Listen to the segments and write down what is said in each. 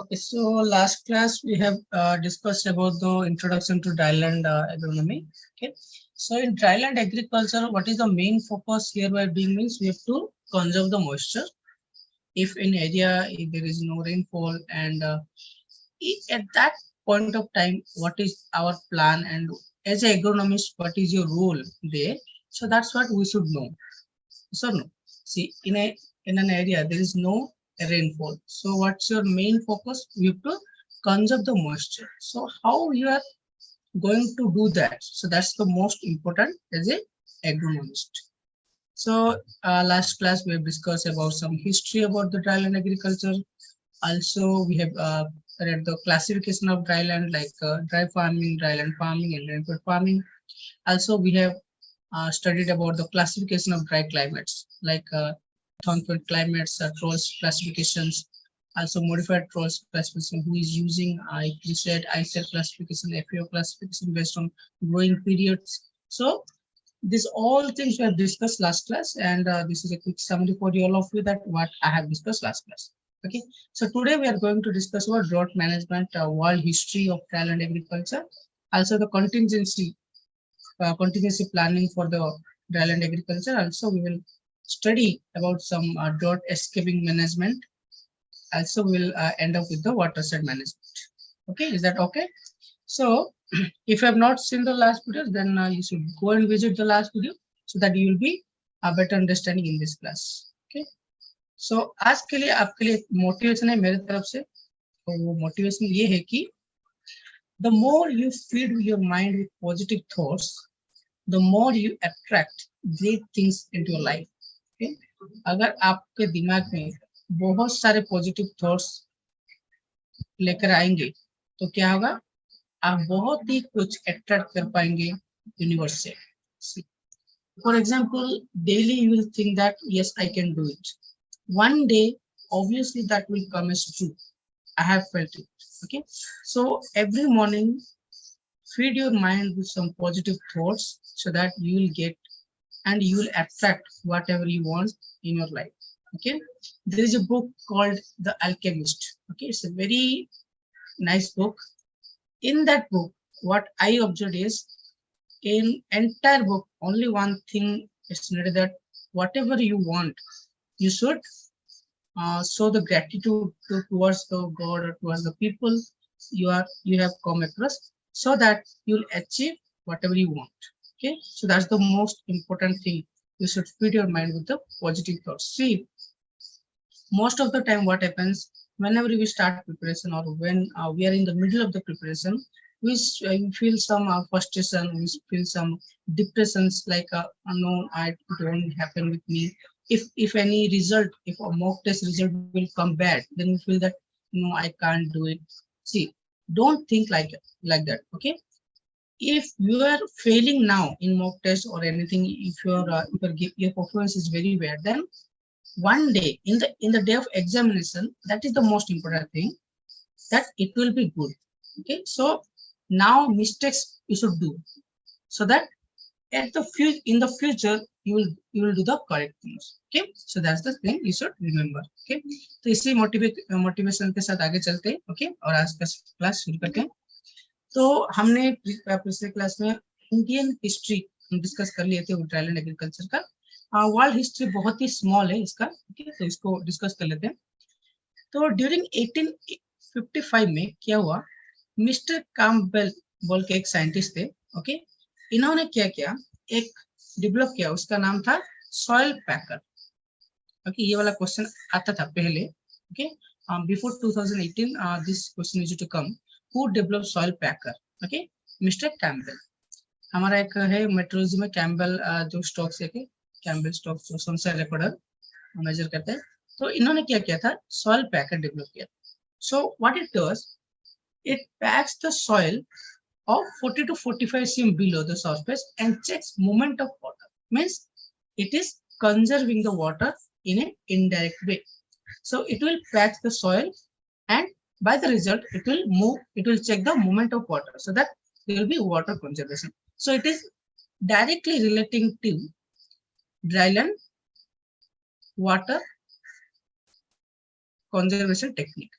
Okay, so last class we have discussed about the introduction to dryland agronomy. Okay, so in dryland agriculture, what is the main focus here by being means we have to conserve the moisture. If in area if there is no rainfall and at that point of time, what is our plan and as an agronomist, what is your role there? So that's what we should know. So no, see in an area there is no rainfall. So what's your main focus? You have to conserve the moisture. So how you are going to do that? So that's the most important as a agronomist. So last class we have discussed about some history about the dryland agriculture. Also we have read the classification of dryland like dry farming, dryland farming, and rainfed farming. Also we have studied about the classification of dry climates like Thornfield climates, Trolls classifications, also modified Trolls classification, who is using ICLISET, ICER classification, FAO classification based on growing periods. So these all things we have discussed last class, and this is a quick summary for you all of you that what I have discussed last class. Okay, so today we are going to discuss about drought management, world history of dryland agriculture, also the contingency planning for the dryland agriculture. Also, we will study about some drought escaping management. Also, we'll end up with the watershed management. Okay, is that okay? So, if you have not seen the last videos, then you should go and visit the last video so that you will be a better understanding in this class. Okay. So आज के लिए आपके लिए motivation है मेरे तरफ से, तो वो मोटिवेशन ये है कि the more you feed your mind with positive thoughts, the more you attract great things into your life. Okay? अगर आपके दिमाग में बहुत सारे पॉजिटिव थॉट्स लेकर आएंगे तो क्या होगा, आप बहुत ही कुछ अट्रैक्ट कर पाएंगे यूनिवर्स से. For example, daily you will think that yes, I can do it. One day, obviously that will come as true. I have felt it. Okay, so every morning feed your mind with some positive thoughts so that you will get and you will attract whatever you want in your life. Okay, there is a book called The Alchemist. Okay, it's a very nice book. In that book, what I observed is in entire book only one thing is needed, that whatever you want you should show the gratitude towards the god or towards the people you have come across, so that you'll achieve whatever you want. Okay, so that's the most important thing. You should feed your mind with the positive thoughts. See, most of the time what happens whenever we start preparation or when we are in the middle of the preparation, we feel some frustration, we feel some depressions like no, it won't happen with me. If any result, if a mock test result will come bad, then we feel that no, I can't do it. See, don't think like that. Okay, if you are failing now in mock test or anything, if your performance is very bad, then one day in the day of examination, that is the most important thing, that it will be good. Okay, so now mistakes you should do so that at the in the future you will do the correct things. Okay, so that's the thing you should remember. Okay, तो इसी motivation के साथ आगे चलते हैं. Okay, और आज का क्लास शुरू करते हैं. तो हमने पिछले क्लास में इंडियन हिस्ट्री डिस्कस कर लिए थे ड्राईलैंड एग्रीकल्चर का. वर्ल्ड हिस्ट्री बहुत ही स्मॉल है इसका. okay, तो इसको डिस्कस कर लेते हैं. तो ड्यूरिंग 1855 में क्या हुआ, मिस्टर कैम्पबेल बोल के एक साइंटिस्ट थे. ओके, इन्होंने क्या किया, एक डेवलप किया, उसका नाम था सॉइल पैकर. ओके, ये वाला क्वेश्चन आता था पहले. Okay, before 2018 this question is to come, who develop soil packer. Okay, mister Campbell. हमारा एक है मेट्रोलॉजी में कैम्पबेल जो स्टॉक्स है, कैम्पबेल स्टॉक्स जो सनसाइन रिकॉर्डर मेजर करते हैं. तो इन्होंने क्या किया था, सॉइल पैकर डेवलप किया. So what it does, it packs the soil of 40 to 45 cm below the surface and checks movement of water. Means it is conserving the water in an indirect way. So it will pack the soil, and by the result it will move, it will check the movement of water so that there will be water conservation. So it is directly relating to dryland water conservation technique.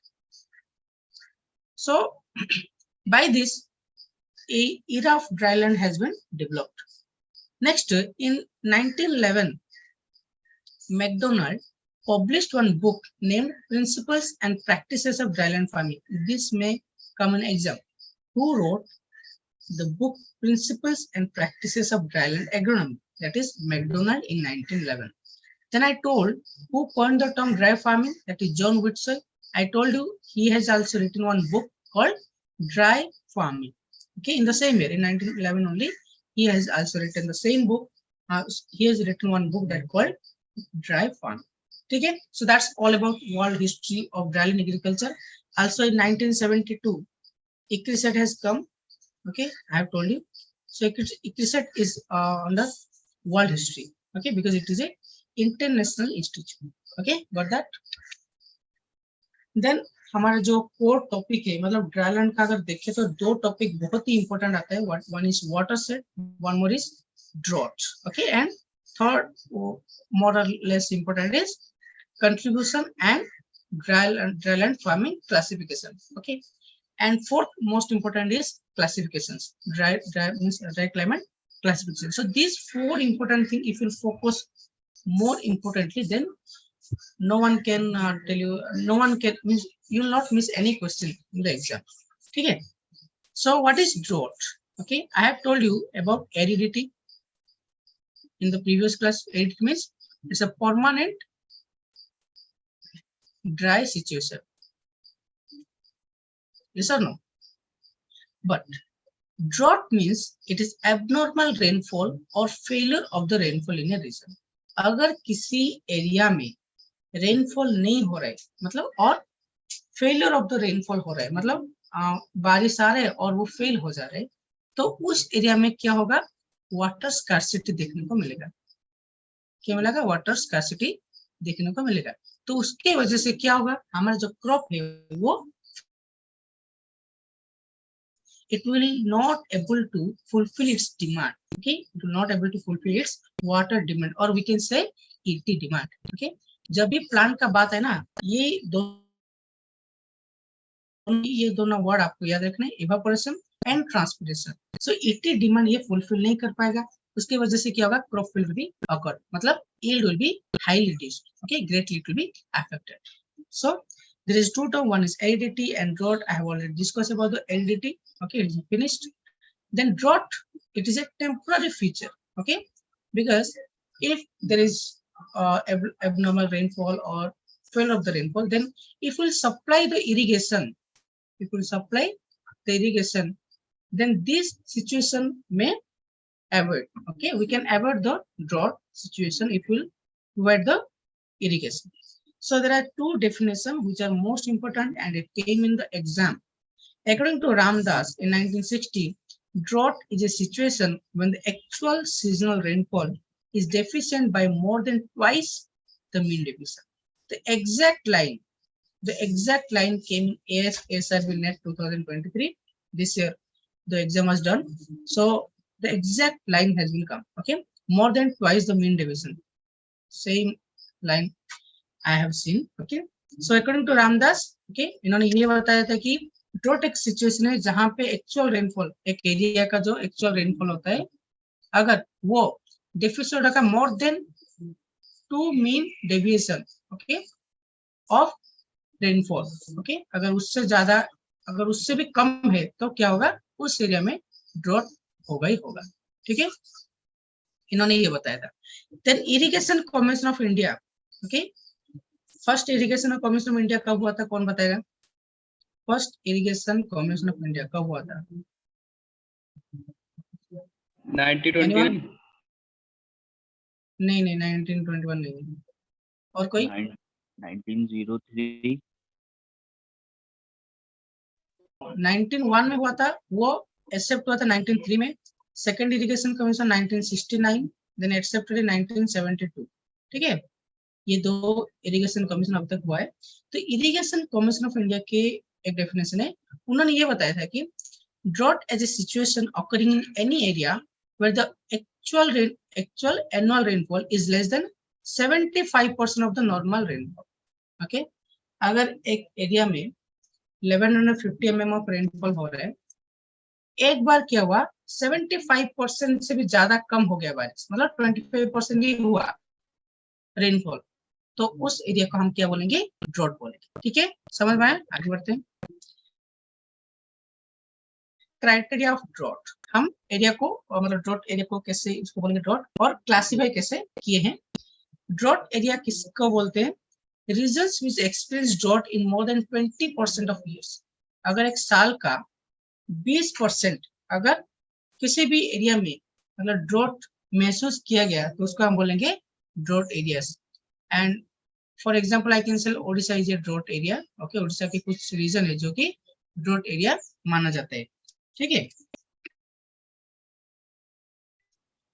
So by this, a era of dryland has been developed. Next, in 1911, MacDonald published one book named Principles and Practices of Dryland Farming. This may come in exam. Who wrote the book Principles and Practices of Dryland Agronomy? That is MacDonald in 1911. Then I told who coined the term dry farming? That is John Witzel. I told you he has also written one book called Dry Farming. Okay, in the same year, in 1911 only, he has also written the same book. He has written one book that called Dry Farming. Okay, so that's all about world history of dryland agriculture. Also in 1972, ICRISAT has come. Okay, I have told you. So ICRISAT is on the world history. Okay, because it is a international institute. Okay, got that. Then हमारा जो core topic है, मतलब dryland का अगर देखें तो दो topic बहुत ही इंपॉर्टेंट आता है. One is water set, one more is drought. Okay, and third more or less important is contribution and dryland farming classification. Okay, and fourth most important is classifications, dry means dry climate classification. So these four important things, if you focus more importantly, then no one can tell you, no one can means you will not miss any question in the exam. Okay, so what is drought? Okay, I have told you about aridity in the previous class. Aridity means it's a permanent dry situation. Yes or no? But drought means it is abnormal rainfall or failure of the rainfall in a region. अगर किसी area में rainfall नहीं हो रहा है, मतलब और failure of the rainfall हो रहा है, मतलब बारिश आ रहा है और वो फेल हो जा रहा है, तो उस एरिया में क्या होगा? वाटर स्कार्सिटी देखने को मिलेगा. क्या मिलेगा? वाटर स्कार्सिटी देखने को मिलेगा. तो उसके वजह से क्या होगा? हमारा जो क्रॉप है वो it will not able to fulfill its demand. Okay, it will not able to fulfill its water demand, or we can say ET demand. Okay, जब भी प्लांट का बात है ना, ये दोनों वर्ड आपको याद रखना है, evaporation and transpiration. So ET demand ये फुलफिल नहीं कर पाएगा, उसके वजह से क्या होगा? क्रॉप विल बी अकर, मतलब yield will be highly reduced. Okay, greatly it will be affected. So there is two terms, one is aridity and drought. I have already discussed about the aridity. Okay, it is finished. Then drought, it is a temporary feature. Okay, because if there is abnormal rainfall or failure of the rainfall, then if we supply the irrigation, then this situation may avoid. Okay, we can avoid the drought situation if we provide the irrigation. So there are two definitions which are most important and it came in the exam. According to Ramdas in 1960, drought is a situation when the actual seasonal rainfall is deficient by more than twice the mean deviation. The exact line came in ASSRB NET 2023. This year the exam was done. So the exact line has been come. Okay, more than twice the mean deviation. Same line I have seen. Okay, so according to Ramdas, okay, इन्होंने ये बताया था कि drought एक situation है जहां पे actual rainfall, एक एरिया का जो एक्चुअल रेनफॉल होता है, अगर वो डेफिसिट रखा more than 2 mean deviation, okay, of rainfall. Okay, अगर उससे ज्यादा, अगर उससे भी कम है तो क्या होगा? उस एरिया में ड्रॉट होगा ही होगा. ठीक है, इन्होंने ये बताया था. Then irrigation commission of India. Okay, first irrigation commission of India कब हुआ था? कौन बताएगा? First irrigation commission of India कब हुआ था? 1921. नहीं, 1921 नहीं. और कोई? 1903. 1901 में हुआ था, वो एक्सेप्ट हुआ था 1903 में. Second irrigation commission 1969, then accepted in 1972. ठीक है, ये दो इरिगेशन कमीशन अब तक हुआ है. तो इरिगेशन कमीशन ऑफ इंडिया के एक डेफिनेशन है, उन्होंने ये बताया था कि drought as a situation occurring in any area where the actual annual rainfall is less than 75% of the normal rainfall. Okay, अगर एक एरिया में 1150 mm ऑफ रेनफॉल हो रहा है, एक बार क्या हुआ 75% से भी ज्यादा कम हो गया बारिश, मतलब 25% ही हुआ रेनफॉल, तो उस एरिया को हम क्या बोलेंगे, ड्रॉट बोलेंगे। ठीक है, समझ में आया? आगे बढ़ते हैं। क्राइटेरिया ऑफ ड्रॉट, हम एरिया को मतलब ड्रॉट एरिया को कैसे इसको बोलेंगे ड्रॉट, और क्लासिफाई कैसे किए हैं। ड्रॉट एरिया किसको बोलते हैं, regions which experience drought in more than 20% of years. अगर एक साल का 20% अगर किसी भी एरिया में मतलब ड्रॉट महसूस किया गया तो उसको हम बोलेंगे drought areas. And for example I can say Odisha is a drought area. Okay, Odisha के कुछ रीजन है जो कि ड्रॉट एरिया माना जाता है। ठीक है,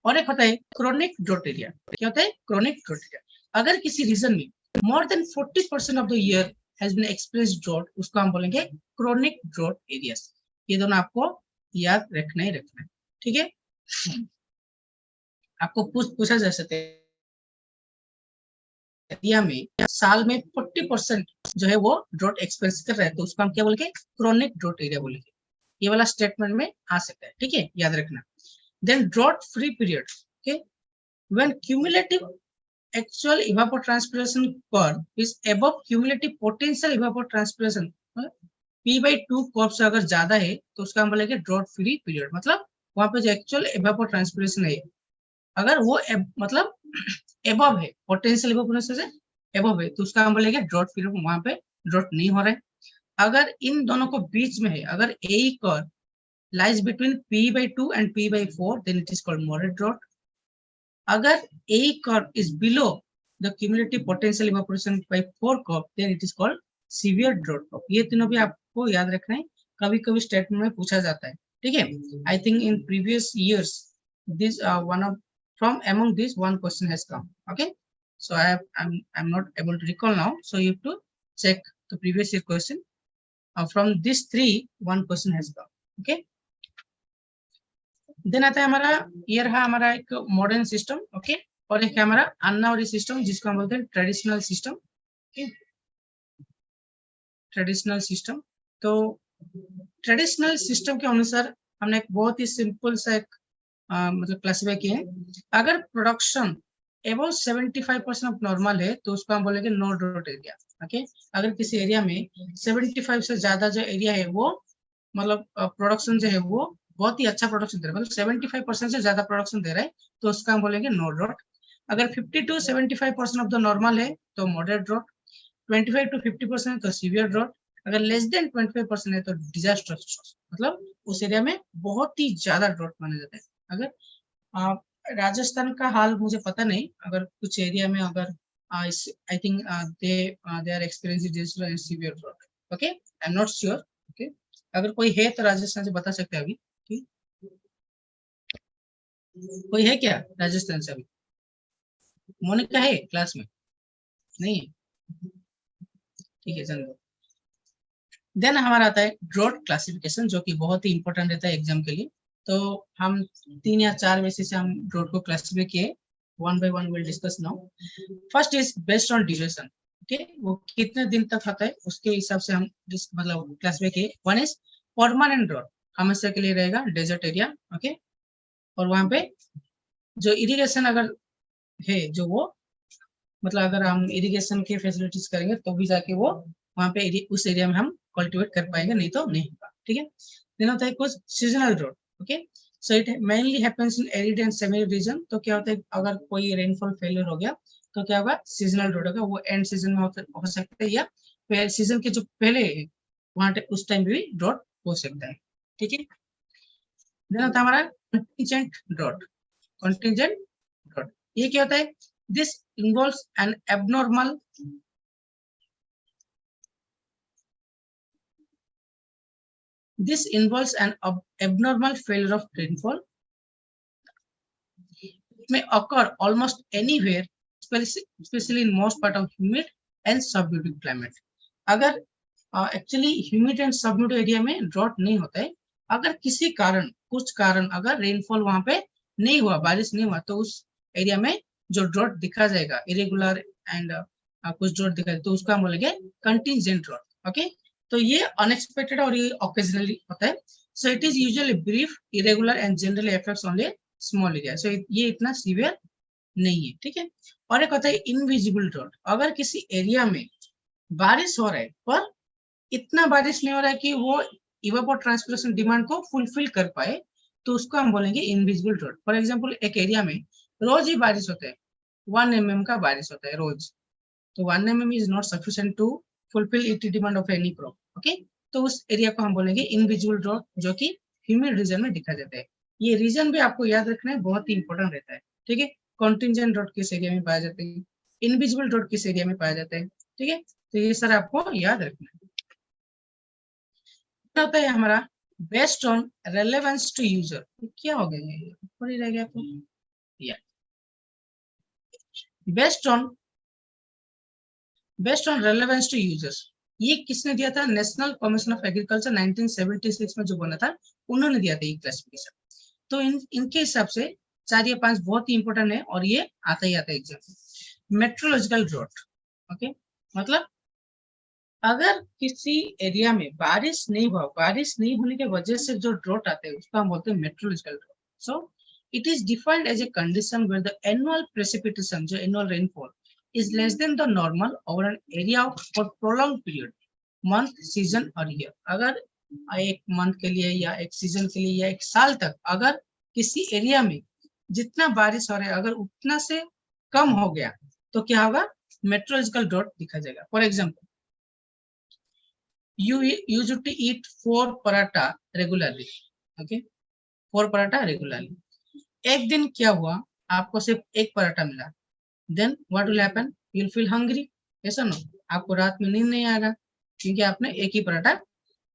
और एक होता है क्रोनिक ड्रॉट एरिया। क्या होता है क्रोनिक ड्रॉट एरिया, अगर किसी रीजन में more than 40% of the year has been experienced drought, उसको हम बोलेंगे क्रोनिक ड्रॉट एरियाज। ये दोनों आपको याद रखना ही रखना है। ठीक है, आपको पूछा जा सकता है एरिया में साल में 40% जो है वो ड्रॉट एक्सपीरियंस कर रहा है, तो उसको हम क्या बोलेंगे, क्रोनिक ड्रॉट एरिया बोलेंगे। ये वाला स्टेटमेंट में आ सकता है। ठीक है, याद रखना। Then drought free period, okay, when cumulative actual evapotranspiration curve is above cumulative potential evapotranspiration, P/2 curve से अगर ज्यादा है तो उसका हम बोलेंगे ड्रॉट फ्री पीरियड। मतलब वहां पे जो एक्चुअल evapotranspiration है अगर वो मतलब एबव है, पोटेंशियल इवेपोरेशन से एबव है, तो उसका हम बोलेंगे ड्रॉट पीरियड, वहां पे ड्रॉट नहीं हो रहा है। अगर इन दोनों को बीच में है, अगर ए curve lies between P/2 and P/4, then it is called moderate drought. अगर A curve is below the cumulative potential evaporation by 4 curve, then it is called severe drought curve. ये तीनों भी आपको याद रखना है, कभी कभी स्टेटमेंट में पूछा जाता है। ठीक है, I think in previous years this one of from among this one question has come. Okay, so I'm not able to recall now, so you have to check the previous year question. From these three one question has come. Okay, then आता है हमारा, ये रहा हमारा एक modern system. Okay, और एक है हमारा अन्नावरी सिस्टम जिसको हम बोलते हैं ट्रेडिशनल सिस्टम। ट्रेडिशनल सिस्टम, तो ट्रेडिशनल सिस्टम के अनुसार हमने एक बहुत ही सिंपल सा एक मतलब क्लासिफाई किए हैं। अगर प्रोडक्शन एबव 75% ऑफ नॉर्मल है तो उसको हम बोलेंगे नो ड्रॉट एरिया। ओके, अगर किसी एरिया में 75 से ज्यादा जो एरिया है वो मतलब प्रोडक्शन जो है वो बहुत ही अच्छा प्रोडक्शन दे रहा है, मतलब 75% से ज्यादा प्रोडक्शन दे रहा है, तो उसका हम बोलेंगे नो ड्रॉट। अगर 50 to 75% ऑफ द नॉर्मल है तो मॉडरेट ड्रॉट, 25 to 50% तो सीवियर ड्रॉट, अगर लेस देन 25% है तो डिजास्टर्स, मतलब उस एरिया में बहुत ही ज्यादा ड्रॉट माना जाता है। अगर राजस्थान का हाल मुझे पता नहीं, अगर कुछ एरिया में अगर I think they are experiencing severe drought. Okay, I am not sure. Okay, अगर कोई है तो राजस्थान से बता सकते हैं अभी। कोई है क्या राजस्थान से अभी? मोनिका है क्लास में? नहीं है, ठीक है, चलो। देन हमारा आता है ड्रॉट क्लासिफिकेशन, जो कि बहुत ही इंपॉर्टेंट रहता है एग्जाम के लिए। तो हम 3 या 4 बेसिस से हम ड्रॉट को क्लासिफाई किए, one by one will discuss now. First is based on duration. Okay, वो कितने दिन तक आता है उसके हिसाब से हम मतलब क्लासिफाई किए। वन इज परमानेंट ड्रॉट, हमेशा के लिए रहेगा डेजर्ट एरिया। ओके, और वहां पे जो इरिगेशन अगर है, जो वो मतलब अगर हम इरिगेशन के फैसिलिटीज करेंगे तो भी जाके वो वहां पे उस एरिया में हम कल्टीवेट कर पाएंगे, नहीं तो नहीं होगा। ठीक है, देन होता है कुछ seasonal drought. Okay, so it mainly happens in arid and semi region. तो क्या होता है अगर कोई रेनफॉल फेलियर हो गया तो क्या होगा, सीजनल ड्रॉट होगा, वो एंड सीजन में हो सकता है या सीजन के जो पहले वहां उस टाइम भी ड्रॉट हो सकता है। ठीक है, देन होता है हमारा कंटिजेंट ड्रॉट। कंटिजेंट ड्रॉट ये क्या होता है, this involves an abnormal failure of rainfall. It may occur almost anywhere, especially in most part of humid and subhumid climate. अगर एक्चुअली ह्यूमिड एंड सबह्यूमिड एरिया में ड्रॉट नहीं होता है, अगर किसी कारण कुछ कारण अगर रेनफॉल वहां पे नहीं हुआ, बारिश नहीं हुआ, तो उस एरिया में जो ड्रॉट दिखा जाएगा इरेगुलर एंड कुछ ड्रॉट दिखा, तो उसको हम बोलेंगे कंटिजेंट ड्रॉट। ओके, तो ये अनएक्सपेक्टेड और ये ऑकेजनली होता है. So it is usually brief, irregular and generally affects only small area. So ये इतना सीवियर नहीं है. ठीक है. और एक होता है इनविजिबल ड्रॉट. अगर किसी एरिया में बारिश हो रहा है पर इतना बारिश नहीं हो रहा है कि वो इवापोर ट्रांसपिरेशन डिमांड को फुलफिल कर पाए, तो उसको हम बोलेंगे इनविजिबल ड्रॉट. फॉर एग्जांपल एक एरिया में रोज ही बारिश होता है, 1 mm का बारिश होता है रोज, तो 1 mm is not sufficient to fulfil it demand of any crop. Okay. तो उस एरिया को हम बोलेंगे इनविजिबल ड्रॉट, जो कि ह्यूमिड रीजन में दिखा जाता है. ये रीजन भी आपको याद रखना है, बहुत ही इंपॉर्टेंट रहता है. ठीक है. कॉन्टिंजेंट ड्रॉट किस एरिया में पाया जाता है, इनविजिबल ड्रॉट किस एरिया में पाया जाता है. ठीक है. तो ये सर आपको याद रखना है. होता है हमारा based on relevance to user. क्या हो गया ये ऊपर ही रह गया. तो या based on relevance to users, ये किसने दिया था? नेशनल कमीशन ऑफ एग्रीकल्चर 1976 में जो बना था, उन्होंने दिया था ये क्लासिफिकेशन. तो इनके हिसाब से 4 या 5 बहुत ही इंपॉर्टेंट है और ये आता ही आता है एग्जाम में. Metrological drought. ओके. मतलब अगर किसी एरिया में बारिश नहीं हुआ, बारिश नहीं होने की वजह से जो ड्रॉट आते हैं उसको हम बोलते हैं meteorological drought. So it is defined as a condition where the annual precipitation, जो annual rainfall is less than the normal over an area for prolonged period, month, season और year. अगर एक मंथ के लिए या एक सीजन के लिए या एक साल तक अगर किसी एरिया में जितना बारिश हो रहा है अगर उतना से कम हो गया तो क्या होगा? मेट्रोलॉजिकल ड्रॉट दिखा जाएगा. For example, you used to eat 4 paratha regularly. Okay, 4 paratha regularly. एक दिन क्या हुआ, आपको सिर्फ एक पराठा मिला. Then what will happen? You'll feel hungry. ऐसा ना, आपको रात में नींद नहीं आएगा क्योंकि आपने एक ही पराठा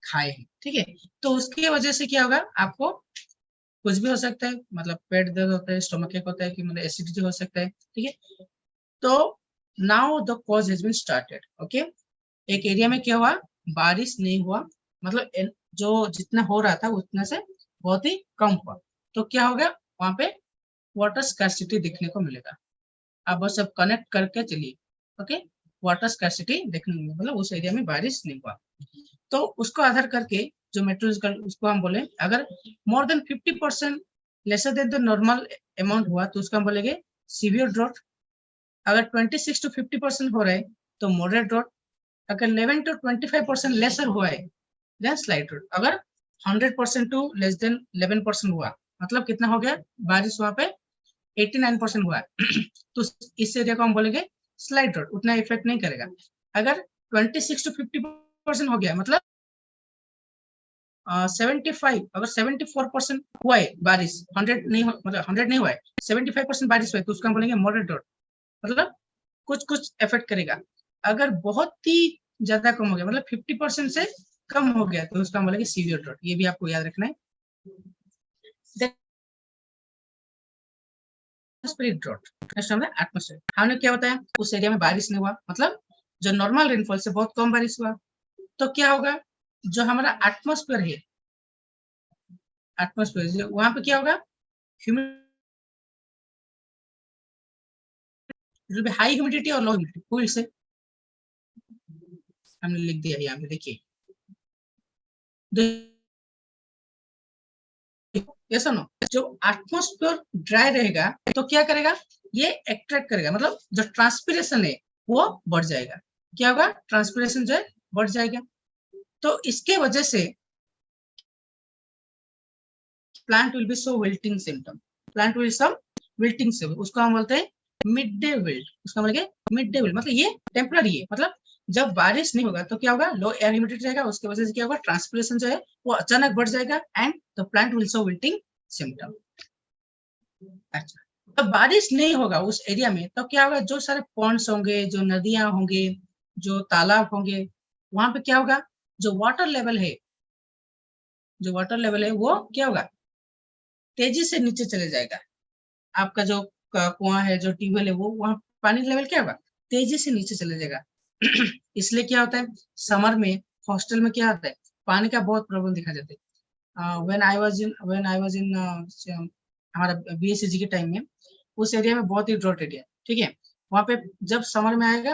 खाए हैं. ठीक है. तो उसकी वजह से क्या होगा? आपको कुछ भी हो सकता है, मतलब पेट दर्द होता है, स्टमक एक होता है कि मतलब एसिडिटी हो सकता है. ठीक है. तो now the cause has been started. Okay. एक एरिया में क्या हुआ? बारिश नहीं हुआ, मतलब जो जितना हो रहा था उतना से बहुत ही कम हुआ. तो क्या हो गया? वहां पे वाटर स्कार्सिटी देखने को मिलेगा. आप बस सब कनेक्ट करके चलिए. ओके. वाटर स्कार्सिटी देखने को मिलेगा, मतलब उस एरिया में बारिश नहीं हुआ. तो उसको आधार करके जो मेट्रोलॉजिकल, उसको हम बोले अगर more than 50% lesser than the normal amount हुआ तो उसको हम बोलेंगे सीवियर ड्रॉट. अगर 26 to 50% हो रहा है तो मॉडरेट ड्रॉट. अगर 11 to 25% लेसर हुआ है देन स्लाइट ड्रॉट. अगर 100% टू लेस देन 11% हुआ, मतलब कितना हो गया? बारिश वहां पे 89% हुआ है तो इस एरिया को हम बोलेंगे स्लाइट ड्रॉट, उतना इफेक्ट नहीं करेगा. अगर 26 to 50% हो गया, मतलब 75, अगर 74% हुआ है बारिश, 100 नहीं, मतलब 100 नहीं हुआ है, 75% बारिश हुआ है तो उसको हम बोलेंगे मॉडरेट ड्रॉट, मतलब कुछ कुछ इफेक्ट करेगा. अगर बहुत ही ज्यादा कम हो गया, मतलब 50% से कम हो गया तो उसका हम बोलेंगे सीवियर ड्रॉट. ये भी आपको याद रखना है. Drought atmosphere. हमने क्या बताया? उस एरिया में बारिश नहीं हुआ, मतलब जो नॉर्मल रेनफॉल से बहुत कम बारिश हुआ. तो क्या होगा? जो हमारा एटमॉस्फेयर है, एटमॉस्फेयर वहां पे क्या होगा? हाई ह्यूमिडिटी और लो ह्यूमिडिटी कोई से हमने लिख दिया यहाँ पे. देखिए ऐसा ना, जो एटमॉस्फेयर ड्राई रहेगा तो क्या करेगा? ये एक्ट्रैक्ट करेगा, मतलब जो ट्रांसपिरेशन है वो बढ़ जाएगा. क्या होगा? ट्रांसपिरेशन जो है बढ़ जाएगा. तो इसके वजह से plant will be so wilting symptom. Plant will some wilting symptom. उसको हम बोलते हैं मिड डे विल्ट. उसका मतलब मिड डे विल्ट, मतलब ये टेम्पररी है. मतलब जब बारिश नहीं होगा तो क्या होगा? लो एयर ह्यूमिडिटी रहेगा, उसकी वजह से क्या होगा? ट्रांसपिरेशन जो है वो अचानक बढ़ जाएगा and the plant will so wilting symptom. अच्छा, तो बारिश नहीं होगा उस एरिया में तो क्या होगा? जो सारे पॉन्ड्स होंगे, जो नदियां होंगे, जो तालाब होंगे, वहां पे क्या होगा? जो वाटर लेवल है, जो वाटर लेवल है वो क्या होगा? तेजी से नीचे चले जाएगा. आपका जो कुआं है, जो ट्यूबवेल है, वो वहां पानी लेवल क्या होगा? तेजी से नीचे चले जाएगा. इसलिए क्या होता है? समर में हॉस्टल में क्या होता है? पानी का बहुत प्रॉब्लम दिखा जाता है. व्हेन आई वाज इन हमारा बीएससी के टाइम में उस एरिया में बहुत ही ड्रॉट एरिया. ठीक है. वहां पे जब समर में आएगा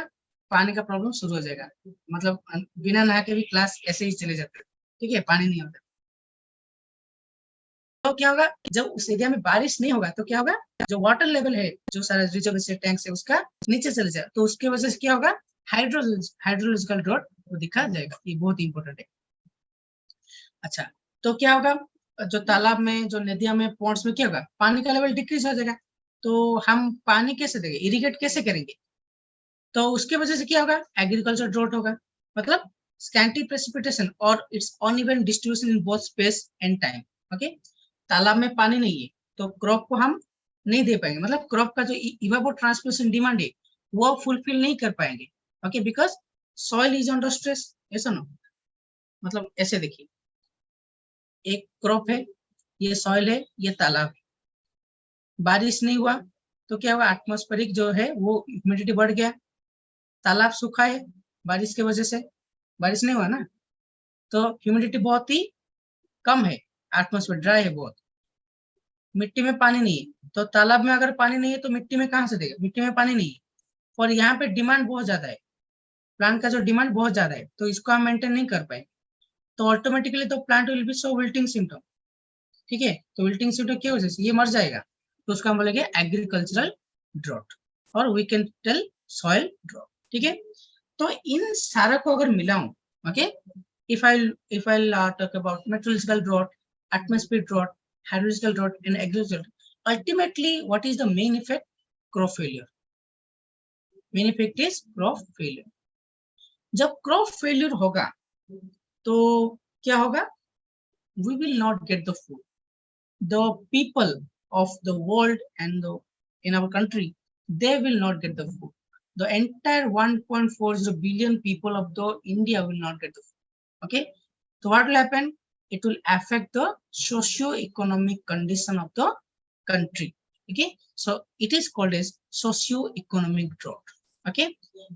पानी का प्रॉब्लम शुरू हो जाएगा, मतलब बिना नहा के भी क्लास ऐसे ही चले जाते हैं, ठीक है, पानी नहीं होता। तो क्या होगा, जब उस एरिया में बारिश नहीं होगा तो क्या होगा, जो वाटर लेवल है, जो सारा रिजर्व टैंक है उसका नीचे चले जाएगा, तो उसकी वजह से क्या होगा, हाइड्रोलॉजिकल ड्रॉट वो दिखा जाएगा। ये बहुत इंपॉर्टेंट है। अच्छा, तो क्या होगा, जो तालाब में, जो नदियां में, पॉन्ड्स में क्या होगा, पानी का लेवल डिक्रीज हो जाएगा। तो हम पानी कैसे देंगे, इरिगेट कैसे करेंगे, तो उसके वजह से क्या होगा, एग्रीकल्चर ड्रॉट होगा, मतलब स्कैंटी प्रेसिपिटेशन और it's uneven distribution in both space and time. Okay, तालाब में पानी नहीं है तो क्रॉप को हम नहीं दे पाएंगे, मतलब क्रॉप का जो इवापोट्रांसपिरेशन डिमांड है वो फुलफिल नहीं कर पाएंगे। Okay, because soil is under stress. ऐसा ना, मतलब ऐसे देखिए, एक क्रॉप है, ये सॉइल है, ये तालाब है, बारिश नहीं हुआ तो क्या हुआ, एटमॉस्फेरिक जो है वो ह्यूमिडिटी बढ़ गया, तालाब सूखा है बारिश की वजह से, बारिश नहीं हुआ ना, तो ह्यूमिडिटी बहुत ही कम है, एटमॉस्फेयर ड्राई है बहुत, मिट्टी में पानी नहीं है, तो तालाब में अगर पानी नहीं है तो मिट्टी में कहाँ से देगा, मिट्टी में पानी नहीं है, और यहाँ पे डिमांड बहुत ज्यादा है, प्लांट का जो डिमांड बहुत ज्यादा है, तो इसको हम मेंटेन नहीं कर पाए, तो ऑटोमेटिकली तो plant will B show wilting symptom. ठीक है, तो विल्टिंग सिम्टम की वजह से ये मर जाएगा, तो उसका हम बोलेंगे एग्रीकल्चरल ड्रॉट, और we can tell soil drought. ठीक है, तो इन सारा को अगर मिलाऊं, okay, if I'll talk about meteorological drought, atmospheric drought, hydrological drought, and agricultural, ultimately what is the main effect, crop failure. Main effect is crop failure. जब crop failure होगा तो क्या होगा, we will not get the food. The people of the world and in our country, they will not get the food. The entire 1.40 billion people of the India will not get the food. Okay, so what will happen, it will affect the socio-economic condition of the country. Okay, so it is called as socio-economic drought. Okay,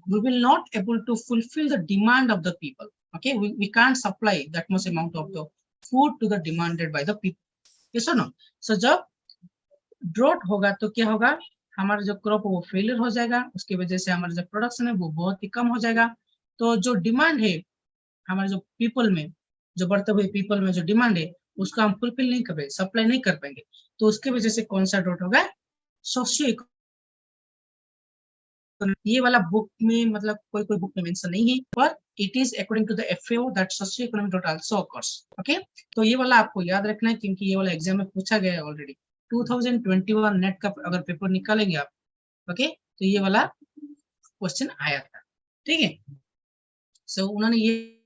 we will not able to fulfill the demand of the people. Okay, we can't supply that much amount of the food to the demanded by the people. Yes or no? So जब drought होगा तो क्या होगा, हमारा जो crop वो failure हो जाएगा, उसकी वजह से हमारा जो प्रोडक्शन है वो बहुत ही कम हो जाएगा, तो जो डिमांड है हमारे जो पीपल में, जो बढ़ते हुए पीपल में जो डिमांड है उसको हम फुलफिल नहीं कर पाएंगे, सप्लाई नहीं कर पाएंगे, तो उसकी वजह से कौन सा ड्रॉट होगा, सोशियो। ये वाला बुक में, मतलब कोई कोई बुक में मेंशन नहीं है, पर it is according to the FAO that socio economic drought also occurs. Okay, तो ये वाला आपको याद रखना है, क्योंकि ये वाला एग्जाम में पूछा गया है ऑलरेडी, 2021 नेट का अगर पेपर निकालेंगे आप, ओके, तो ये वाला क्वेश्चन आया था। ठीक है, सो उन्होंने ये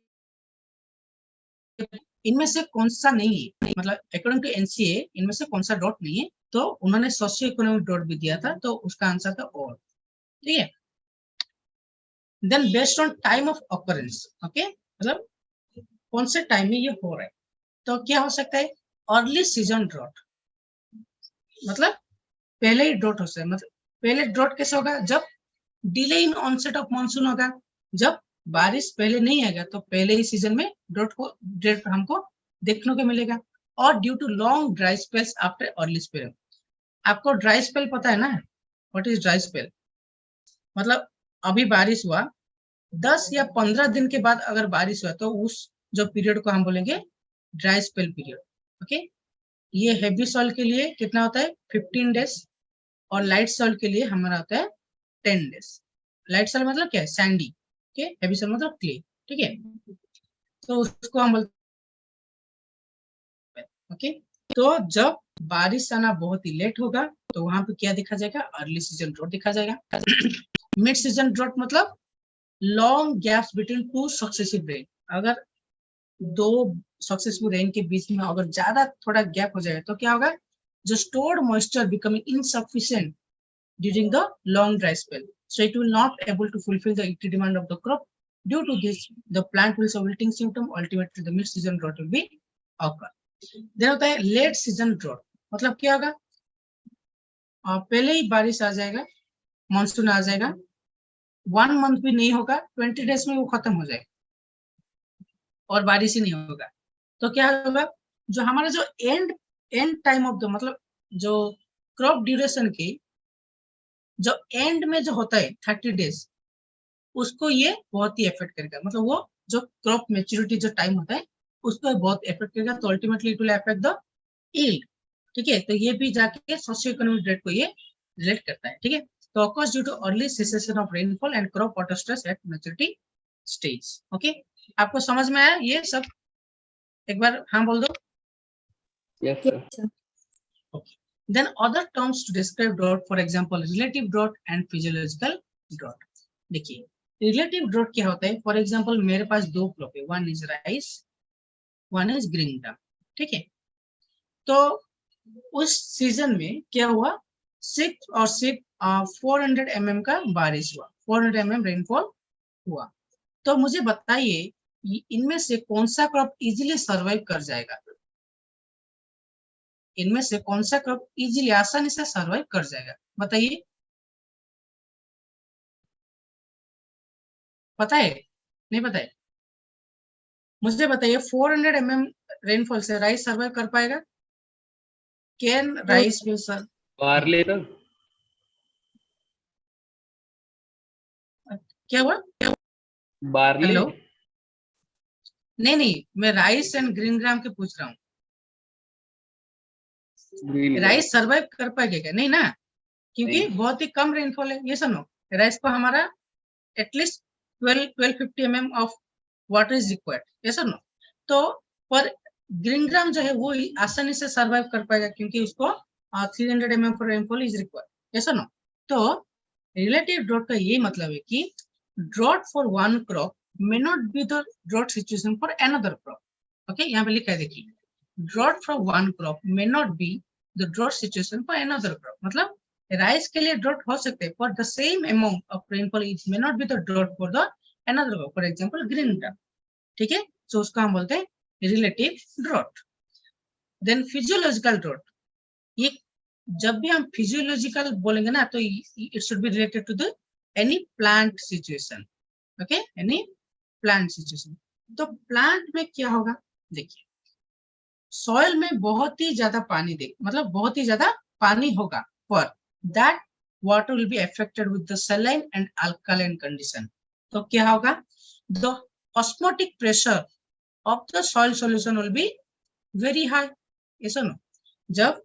इनमें से कौन सा नहीं है, मतलब अकॉर्डिंग टू एनसीए इनमें से कौन सा डॉट नहीं है, तो उन्होंने सोशियो इकोनॉमिक डॉट भी दिया था, तो उसका आंसर था और। ठीक है, then based on time of occurrence, okay, मतलब कौन से टाइम में ये हो रहा है, तो क्या हो सकता है, अर्ली सीजन ड्रॉट, मतलब पहले ही ड्रॉट हो सकता है, मतलब पहले ड्रॉट कैसे होगा, जब delay in onset of monsoon होगा, जब बारिश पहले नहीं आएगा तो पहले ही सीजन में ड्रॉट हमको देखने को मिलेगा, और due to long dry spells after early spell. आपको ड्राई स्पेल पता है ना, व्हाट इज ड्राई स्पेल, मतलब अभी बारिश हुआ 10 या 15 दिन के बाद अगर बारिश हुआ तो उस जो पीरियड को हम बोलेंगे ड्राई स्पेल पीरियड। ओके, ये हेवी सॉइल के लिए कितना होता है, 15 डेज, और लाइट सॉइल के लिए हमारा होता है 10 डेज। लाइट सॉइल मतलब क्या है, सैंडी, ओके, हेवी सॉइल मतलब क्ले। ठीक है, तो उसको हम बोलते हैं। ओके, तो जब बारिश आना बहुत ही लेट होगा तो वहां पे क्या दिखा जाएगा, अर्ली सीजन ड्रॉट दिखा जाएगा। मिड सीजन ड्रॉट मतलब long gaps between two successive rain, अगर दो सक्सेसफुल रेन के बीच में अगर ज्यादा थोड़ा गैप हो जाए तो क्या होगा, जो stored moisture becoming insufficient during the long dry spell, so it will not able to fulfill the demand of the crop. Due to this, the plant will show wilting symptom, ultimately the mid season drought will be occur. then होता है late season drought, मतलब क्या होगा, पहले ही बारिश आ जाएगा, monsoon आ जाएगा, 1 month भी नहीं होगा, 20 डेज में वो खत्म हो जाएगा और बारिश ही नहीं होगा, तो क्या होगा, जो हमारा जो एंड टाइम ऑफ द, मतलब जो क्रॉप ड्यूरेशन की जो एंड में जो होता है 30 डेज, उसको ये बहुत ही इफेक्ट करेगा, मतलब वो जो क्रॉप मेच्योरिटी जो टाइम होता है उसको बहुत इफेक्ट करेगा, तो ultimately it will affect the yield. ठीक है, तो ये भी जाके सोशियो इकोनॉमिक रेट को ये रिलेट करता है। ठीक है, तो occurs due too early cessation of rainfall and crop water stress at maturity stage. Okay, आपको समझ में आया ये सब? एक बार हाँ बोल दो। Yes, sir. Okay. Then other terms to describe drought, for example, relative drought and physiological drought. देखिए, relative drought क्या होता है? For example, मेरे पास दो क्रॉप है, one is rice, one is green gram. ठीक है, तो उस सीजन में क्या हुआ, सिर्फ 400 mm का बारिश हुआ, 400 mm रेनफॉल हुआ। तो मुझे बताइए इनमें से कौन सा क्रॉप इजीली सर्वाइव कर जाएगा? इनमें से कौन सा क्रॉप इजीली आसानी से सर्वाइव कर जाएगा? बताइए, पता है? नहीं पता है? मुझे बताइए 400 mm रेनफॉल से राइस सर्वाइव कर पाएगा? Can rice will sir? Barley, sir. क्या हुआ? Barley. हेलो, नहीं, मैं राइस एंड ग्रीन ग्राम के पूछ रहा हूँ। Green gram. राइस सर्वाइव कर पाएगा क्या? नहीं ना, क्योंकि नहीं। बहुत ही कम रेनफॉल है। ये सुनो, राइस को हमारा at least 1250 mm of water is required. ये सुनो, तो पर ग्रीन ग्राम जो है वो आसानी से सर्वाइव कर पाएगा, क्योंकि उसको 300 mm for rainfall is required. ये सुनो, तो रिलेटिव ड्रॉट का ये मतलब है कि drought for one crop may not be the drought situation for another crop. Okay, यहाँ पे लिखा है, देखिए, drought for one crop may not be the drought situation for another crop. मतलब राइस के लिए ड्रॉट हो सकते हैं, पर the same amount of rainfall it may not be the drought for the another crop, for example green crop. ठीक है, तो उसको हम बोलते हैं relative drought. Then physiological drought, ये जब भी हम फिजियोलॉजिकल बोलेंगे ना, तो it should be related to the any plant situation. Okay, any plant situation. तो प्लांट में क्या होगा, देखिए, सॉइल में बहुत ही ज्यादा पानी दे, मतलब बहुत ही ज्यादा पानी होगा, पर that water will be affected with the saline and alkaline condition. तो क्या होगा, the osmotic pressure of the soil solution will be very high. ऐसा ना, जब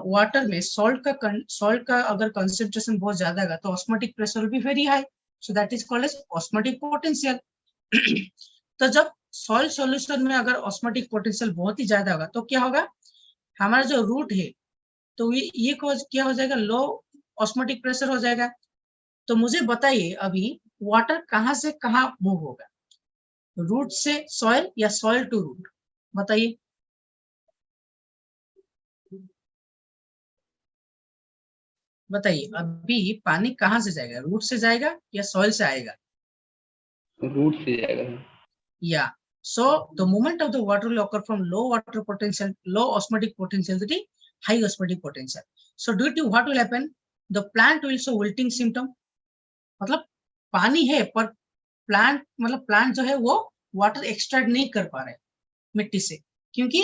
वाटर में सॉल्ट का अगर कंसेंट्रेशन बहुत ज्यादा है तो osmotic pressure will be very high, so that is called as osmotic potential. तो जब सॉइल सॉल्यूशन में अगर ऑस्मोटिक पोटेंशियल बहुत ही ज्यादा होगा तो क्या होगा, हमारा जो रूट है तो ये क्या हो जाएगा, लो ऑस्मोटिक प्रेशर हो जाएगा। तो मुझे बताइए अभी वाटर कहां से कहां मूव होगा, रूट से सॉइल या सॉइल टू रूट? बताइए, बताइए अभी पानी कहां से जाएगा, रूट से जाएगा या सॉइल से आएगा? रूट से जाएगा। Yeah. So the movement of the water will occur from low water potential, low osmotic potential to the high osmotic potential. So due to what will happen, the plant will show wilting symptom. मतलब पानी है पर plant जो है वो water extract नहीं कर पा रहे मिट्टी से, क्योंकि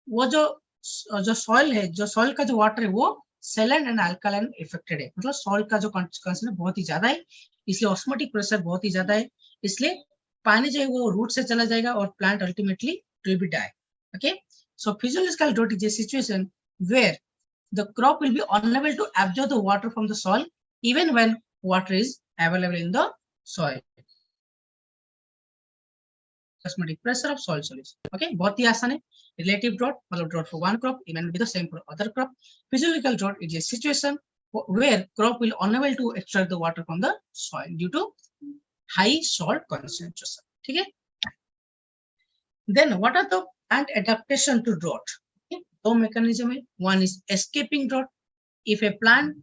वो जो सॉइल है, जो सॉइल का जो वाटर है वो सैलिन एंड अल्कालाइन इफेक्टेड है, मतलब सॉइल का जो कंसंट्रेशन बहुत ही ज्यादा है, इसलिए ऑस्मोटिक प्रेशर बहुत ही ज्यादा है, इसलिए पानी जो है वो रूट से चला जाएगा और plant ultimately will be die. Okay, so physiological drought is a situation where the crop will be unable to absorb the water from the soil even when water is available in the soil. Osmotic pressure of soil solution. Okay, बहुत ही आसान है। Relative drought मतलब drought for one crop even be the same for other crop. Physiological drought is a situation where crop will unable to extract the water from the soil due to high salt concentration. ठीक है? Then what are the plant adaptation to drought? Okay, दो mechanism है. One is escaping drought. If a plant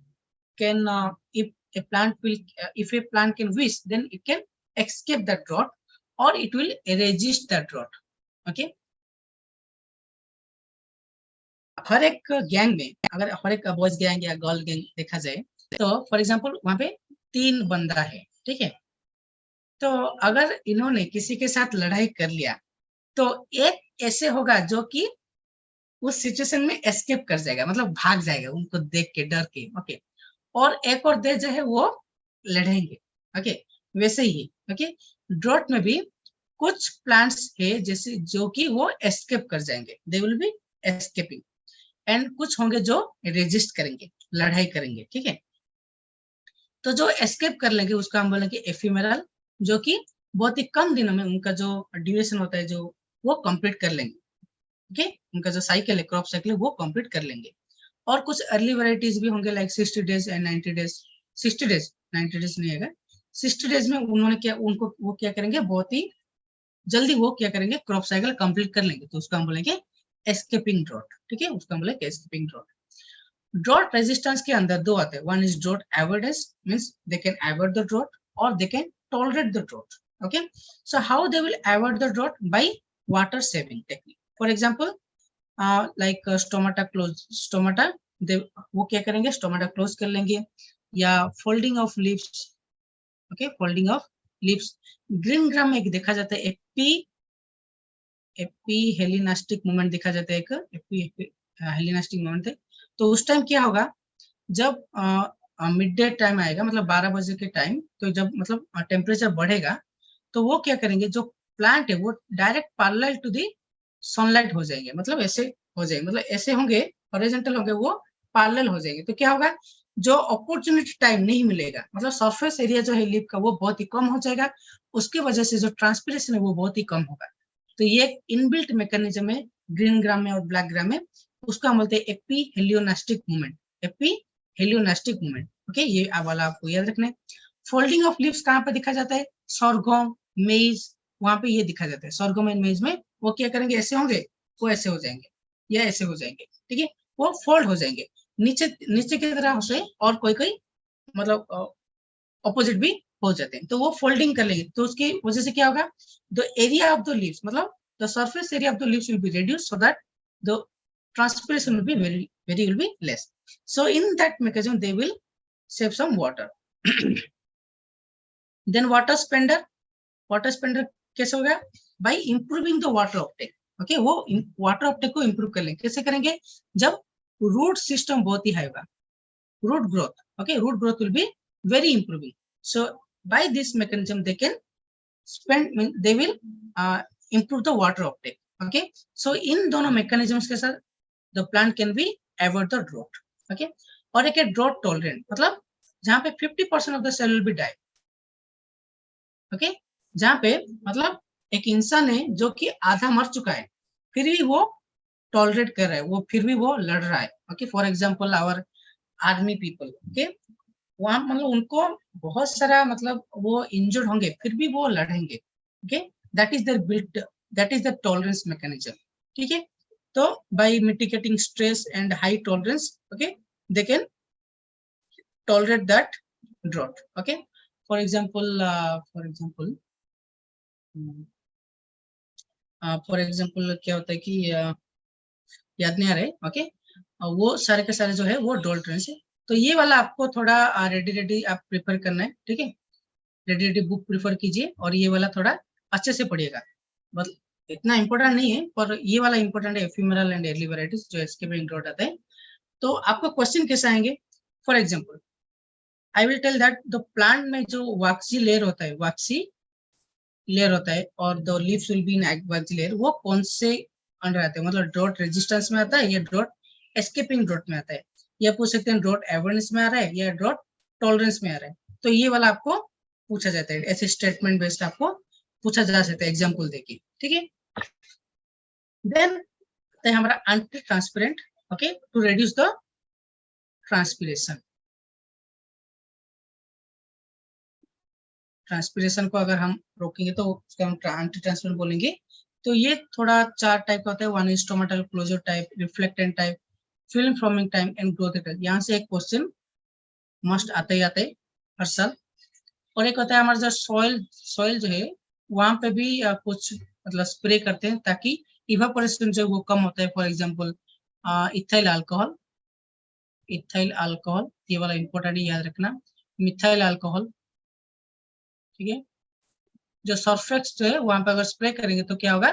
can if a plant can wish, then it can escape that drought or it will resist that drought. Okay, हर एक gang में अगर हर एक boys gang या girl gang देखा जाए तो for example वहां पे 3 बंदा है, ठीक है, तो अगर इन्होंने किसी के साथ लड़ाई कर लिया तो एक ऐसे होगा जो कि उस सिचुएशन में एस्केप कर जाएगा, मतलब भाग जाएगा उनको देख के, डर के। ओके, और एक और दे जो है वो लड़ेंगे। ओके, वैसे ही ओके ड्रॉट में भी कुछ प्लांट्स है जैसे जो कि वो एस्केप कर जाएंगे, they will be escaping, and कुछ होंगे जो रेजिस्ट करेंगे, लड़ाई करेंगे, ठीक है। तो जो एस्केप कर लेंगे उसको हम बोलेंगे एफिमेरल, जो कि बहुत ही कम दिनों में उनका जो ड्यूरेशन होता है जो वो कंप्लीट कर लेंगे, ओके उनका जो साइकिल है क्रॉप साइकिल है वो कंप्लीट कर लेंगे। और कुछ अर्ली वैरायटीज भी होंगे like 60 days and 90 days, 60 days 90 days नहीं है, 60 डेज में उन्होंने क्या उनको वो क्या करेंगे बहुत ही जल्दी वो क्या करेंगे क्रॉप साइकिल कंप्लीट कर लेंगे, तो उसको हम बोलेंगे एस्केपिंग ड्रॉट, ठीक है उसको हम बोलेंगे एस्केपिंग ड्रॉट। ड्रॉट रेजिस्टेंस के अंदर दो आते हैं, one is drought avoidance means they can avoid the drought और they can tolerate the drought, okay. So how they will avoid the drought? By water saving technique. For example like stomata close, stomata they वो क्या करेंगे stomata close कर लेंगे, या folding of leaves, okay folding of leaves. Green gram में एक देखा जाता है एपी हेलिनास्टिक मूवमेंट देखा जाता है, एक एपी हेलिनास्टिक मूवमेंट है। तो उस टाइम क्या होगा जब मिड डे टाइम आएगा मतलब 12 बजे के टाइम, तो जब मतलब टेम्परेचर बढ़ेगा तो वो क्या करेंगे जो प्लांट है वो direct parallel to the sunlight हो जाएंगे, मतलब ऐसे हो जाएंगे, मतलब ऐसे होंगे हॉरिजॉन्टल होंगे वो पैरेलल हो जाएंगे। तो क्या होगा जो अपॉर्चुनिटी टाइम नहीं मिलेगा, मतलब सरफेस एरिया जो है लीफ का वो बहुत ही कम हो जाएगा, उसकी वजह से जो ट्रांसपिरेशन है वो बहुत ही कम होगा। तो ये एक इनबिल्ट मैकेनिज्म है ग्रीन ग्राम में और ब्लैक ग्राम में, उसको हम बोलते हैं epi helionastic movement, epi helionastic movement, okay ये वाला आपको याद रखना है। फोल्डिंग ऑफ लीव्स कहाँ पे दिखा जाता है? सोरगम, मेज, वहां पे ये दिखा जाता है। सोरगम एंड मेज में वो क्या करेंगे ऐसे होंगे, वो ऐसे हो जाएंगे या ऐसे हो जाएंगे, ठीक है वो फोल्ड हो जाएंगे नीचे नीचे की तरह से, और कोई कोई मतलब ऑपोजिट भी हो जाते हैं, तो वो फोल्डिंग कर लेंगे, तो उसकी वजह से क्या होगा the area of the leaves मतलब the surface area of the leaves will be reduce so that the transpiration will be very will be less. So in that mechanism they will save some water. Then water spender कैसे होगा? by improving the water uptake, okay वो water uptake को improve कर लेंगे। कैसे करेंगे? जब root system बहुत ही high होगा, root growth, okay root growth will be very improving. So by this mechanism they can they will improve the water uptake, okay। so इन दोनों mechanisms के साथ the plant can be avoid the drought, okay। और एक है drought tolerant, मतलब जहां पे 50% of the cell will be die, okay जहां पे मतलब एक इंसान है जो कि आधा मर चुका है फिर भी वो टॉलरेट कर रहा है, वो फिर भी वो लड़ रहा है, okay for example our army people, okay वहां मतलब उनको बहुत सारा मतलब वो इंजर्ड होंगे फिर भी वो लड़ेंगे, okay that is their built, that is the tolerance mechanism, ठीक है। तो by mitigating stress and high tolerance, okay they can tolerate that drought, okay for example क्या होता है कि याद नहीं आ रहा है, ओके वो सारे के सारे जो है वो टॉलरेंस है। तो ये वाला आपको थोड़ा रेडी आप प्रिफर करना है, ठीक है रेडी बुक प्रिफर कीजिए और ये वाला थोड़ा अच्छे से पढ़िएगा, मतलब इतना इंपॉर्टेंट नहीं है पर ये वाला इंपॉर्टेंट है एफिमेरल एंड एर्ली वैरायटीज जो एस्केपिंग ड्रॉट आता है। तो आपको क्वेश्चन कैसे आएंगे? For example I will tell that the plant में जो वैक्सी लेयर होता है, वैक्सी लेयर होता है और the leaves will be in waxy layer, वो कौन से अंडर आता है, मतलब ड्रॉट रेजिस्टेंस में आता है या ड्रॉट एस्केपिंग ड्रॉट में आता है, या पूछ सकते हैं ड्रॉट अवेयरनेस में आ रहा है या ड्रॉट टॉलरेंस में आ रहा है। तो ये वाला आपको पूछा जाता है, ऐसे स्टेटमेंट बेस्ड आपको पूछा जा सकता है एग्जाम्पल देके, ठीक है। देन हमारा anti transparent, okay to reduce the transpiration. Transpiration को अगर हम रोकेंगे तो उसको हम एंटी ट्रांसपेरेंट बोलेंगे। तो ये थोड़ा चार टाइप का होता है, one is stomatal closure type, reflectant type, film forming type and growth type. यहाँ से एक क्वेश्चन मस्ट आते ही आते हर साल। और एक होता है हमारा जो सॉइल जो है वहां पे भी कुछ मतलब स्प्रे करते हैं ताकि इवापोरेशन जो वो कम होता है। फॉर एग्जांपल इथाइल अल्कोहल, ये वाला इंपॉर्टेंट याद रखना, मिथाइल अल्कोहल, ठीक है। जो सरफेक्स जो है वहां पे अगर स्प्रे करेंगे तो क्या होगा,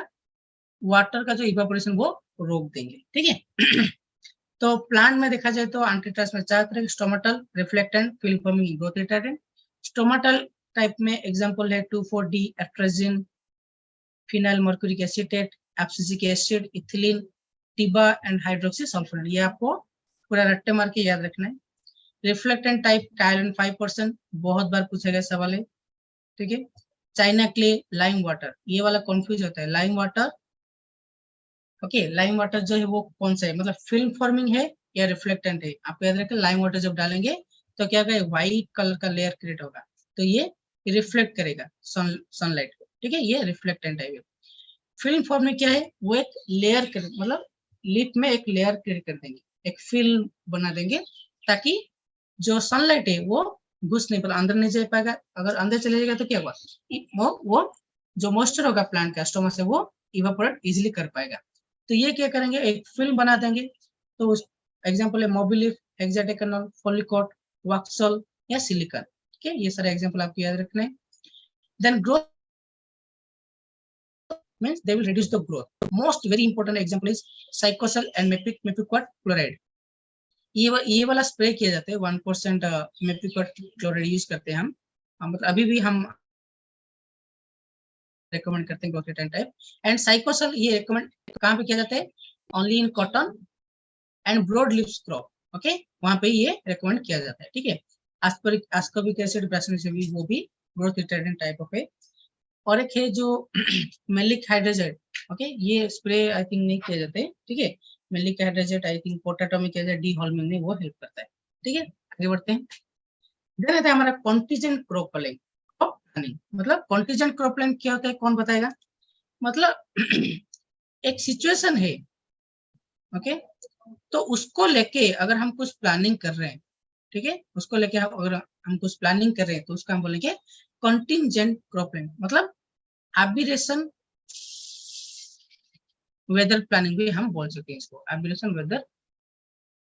वाटर का जो इवापोरेशन वो रोक देंगे, ठीक है। तो प्लांट में देखा जाए तो एंटी ट्रांसपेरेंट चार तरह, stomatal, reflectant, film forming, growth retardant. Stomatal type में एग्जांपल है 2,4-D atrazine, phenyl mercuric acetate, abscisic acid, ethylene, TIBA and hydroxy sulphonate. ये आपको पूरा रट्टे मार के याद रखना है। रिफ्लेक्टेंट टाइप टाइलन 5%, बहुत बार पूछा गया सवाल है, ठीक है। चाइना क्ले, लाइम वाटर, ये वाला कंफ्यूज होता है। Lime water, okay, lime water जो है वो कौन सा है, मतलब फिल्म फॉर्मिंग है या रिफ्लेक्टेंट है। आपको याद रखें, लाइम वाटर जब डालेंगे तो क्या करेगा, व्हाइट कलर का लेयर क्रिएट होगा, तो ये रिफ्लेक्ट करेगा सनलाइट को, ठीक है, ये रिफ्लेक्टेंट है। फिल्म फॉर्मिंग क्या है, वो एक लेयर मतलब लिप में एक लेयर क्रिएट कर देंगे, एक फिल्म बना देंगे, ताकि जो सनलाइट है वो घुस नहीं पाएगा, अंदर नहीं जा पाएगा। अगर अंदर चले जाएगा तो क्या होगा, वो जो मॉइस्चर होगा प्लांट का स्टोमा से वो इवापोरेट इजिली कर पाएगा। तो ये क्या करेंगे, एक फिल्म बना देंगे। तो एग्जाम्पल है मोबिलिफ, हेक्साडेकानोल, फॉलिकॉट, वॉक्सल या सिलिकॉन, ठीक है। ये सारे एग्जाम्पल आपको याद रखना है। Then growth means they will reduce the growth. Most very important example is Cycosol and Mepiquat chloride. ये वाला स्प्रे किया जाता है, 1% Mepiquat chloride यूज करते हैं हम, मतलब अभी भी हम रिकमेंड करते हैं ग्रोथ टाइप। एंड साइकोसल ये रिकमेंड कहाँ पे किया जाता है, only in cotton and broad leaves crop, okay, वहां पे ये रिकमेंड किया जाता है, ठीक है। एस्कॉर्बिक एसिड, ब्रासिलिक, वो भी ग्रोथ रिटार्डेंट टाइप ऑफ है। और एक है जो मेलिक हाइड्रोजेट, ओके, ये स्प्रे आई थिंक नहीं किया जाता है, ठीक है। Malic hydrojet I think potato में किया जाए, डी हॉल्मिंग में वो हेल्प करता है, ठीक है। आगे बढ़ते हैं। देन आता है हमारा कॉन्टीजेंट क्रॉप प्लानिंग। मतलब कॉन्टीजेंट क्रॉप प्लानिंग क्या होता है, कौन बताएगा। मतलब एक सिचुएशन है, ओके, तो उसको लेके अगर हम कुछ प्लानिंग कर रहे हैं, ठीक है, उसको लेके अगर हम कुछ प्लानिंग कर रहे हैं तो उसका हम बोलेंगे कॉन्टिजेंट क्रॉप प्लानिंग। मतलब एबिरेशन वेदर प्लानिंग भी हम बोल सकते हैं इसको, एबिरेशन वेदर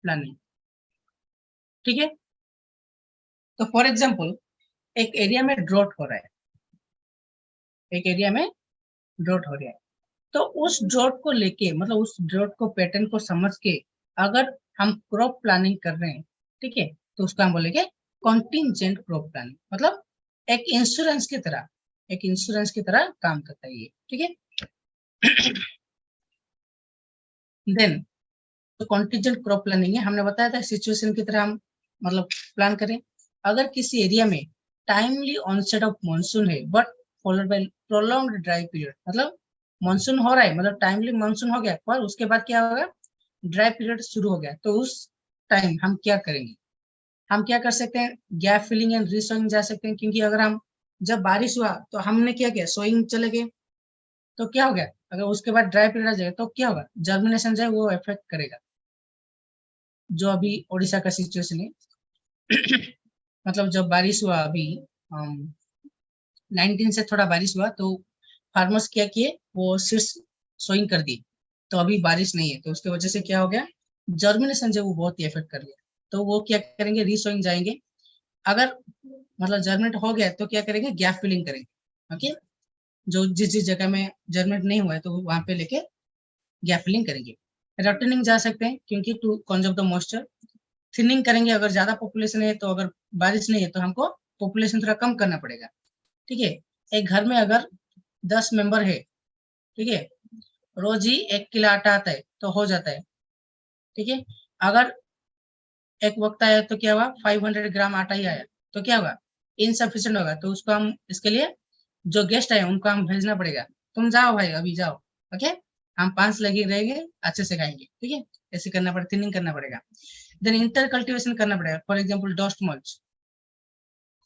प्लानिंग, ठीक है। तो फॉर एग्जांपल एक एरिया में ड्रॉट हो रहा है, एक एरिया में ड्रॉट हो रहा है, तो उस ड्रॉट को लेके, मतलब उस ड्रॉट को पैटर्न को समझ के अगर हम क्रॉप प्लानिंग कर रहे हैं, ठीक है, तो उसका हम बोलेंगे कॉन्टिजेंट क्रॉप प्लानिंग। मतलब एक इंश्योरेंस की तरह, एक इंश्योरेंस की तरह काम करता है ये, ठीक है। देन तो कॉन्टिजेंट क्रॉप प्लानिंग है, हमने बताया था सिचुएशन की तरह हम मतलब प्लान करें। अगर किसी एरिया में टाइमली ऑनसेट ऑफ मॉनसून है but followed by prolonged dry period, मतलब मॉनसून हो रहा है, मतलब टाइमली मॉनसून हो गया, पर उसके बाद क्या होगा, ड्राई पीरियड शुरू हो गया, तो उस टाइम हम क्या करेंगे, हम क्या कर सकते हैं, गैप फिलिंग एंड रीसोइंग जा सकते हैं। क्योंकि अगर हम जब बारिश हुआ तो हमने क्या किया, सोइंग चले गए, तो क्या हो गया, अगर उसके बाद ड्राई पीरियड आ जाएगा तो क्या होगा, जर्मिनेशन जो है वो इफेक्ट करेगा, जो अभी ओडिशा का सिचुएशन है। मतलब जब बारिश हुआ अभी 19 से थोड़ा बारिश हुआ, तो फार्मर्स क्या किए, वो सीड्स सोइंग कर दी, तो अभी बारिश नहीं है, तो उसके वजह से क्या हो गया, जर्मिनेशन जो वो बहुत ही इफेक्ट कर गया, तो वो क्या करेंगे, रीसोइंग जाएंगे। अगर मतलब जर्मिनेट हो गया तो क्या करेंगे, गैप फिलिंग करेंगे, ओके, जो जिस जगह में जर्मिनेट नहीं हुआ है तो वहां पे लेके गैप फिलिंग करेंगे। रोटेनिंग जा सकते हैं, क्योंकि to conserve the moisture. Thinning करेंगे, अगर ज्यादा पॉपुलेशन है, तो अगर बारिश नहीं है तो हमको पॉपुलेशन थोड़ा कम करना पड़ेगा, ठीक है। एक घर में अगर 10 मेंबर है, ठीक है, रोज ही 1 किलो आटा आता है तो हो जाता है, ठीक है। अगर एक वक्त आया तो क्या हुआ, 500 ग्राम आटा ही आया, तो क्या होगा, इनसफिशियंट होगा, तो उसको हम इसके लिए जो गेस्ट आए उनको हम भेजना पड़ेगा, तुम जाओ भाई अभी जाओ, ओके, हम 5 लगे रहेंगे, अच्छे से खाएंगे, ठीक है। ऐसे करना पड़ेगा, थिनिंग करना पड़ेगा। देन इंटर कल्टिवेशन करना पड़ेगा, for example dust mulch,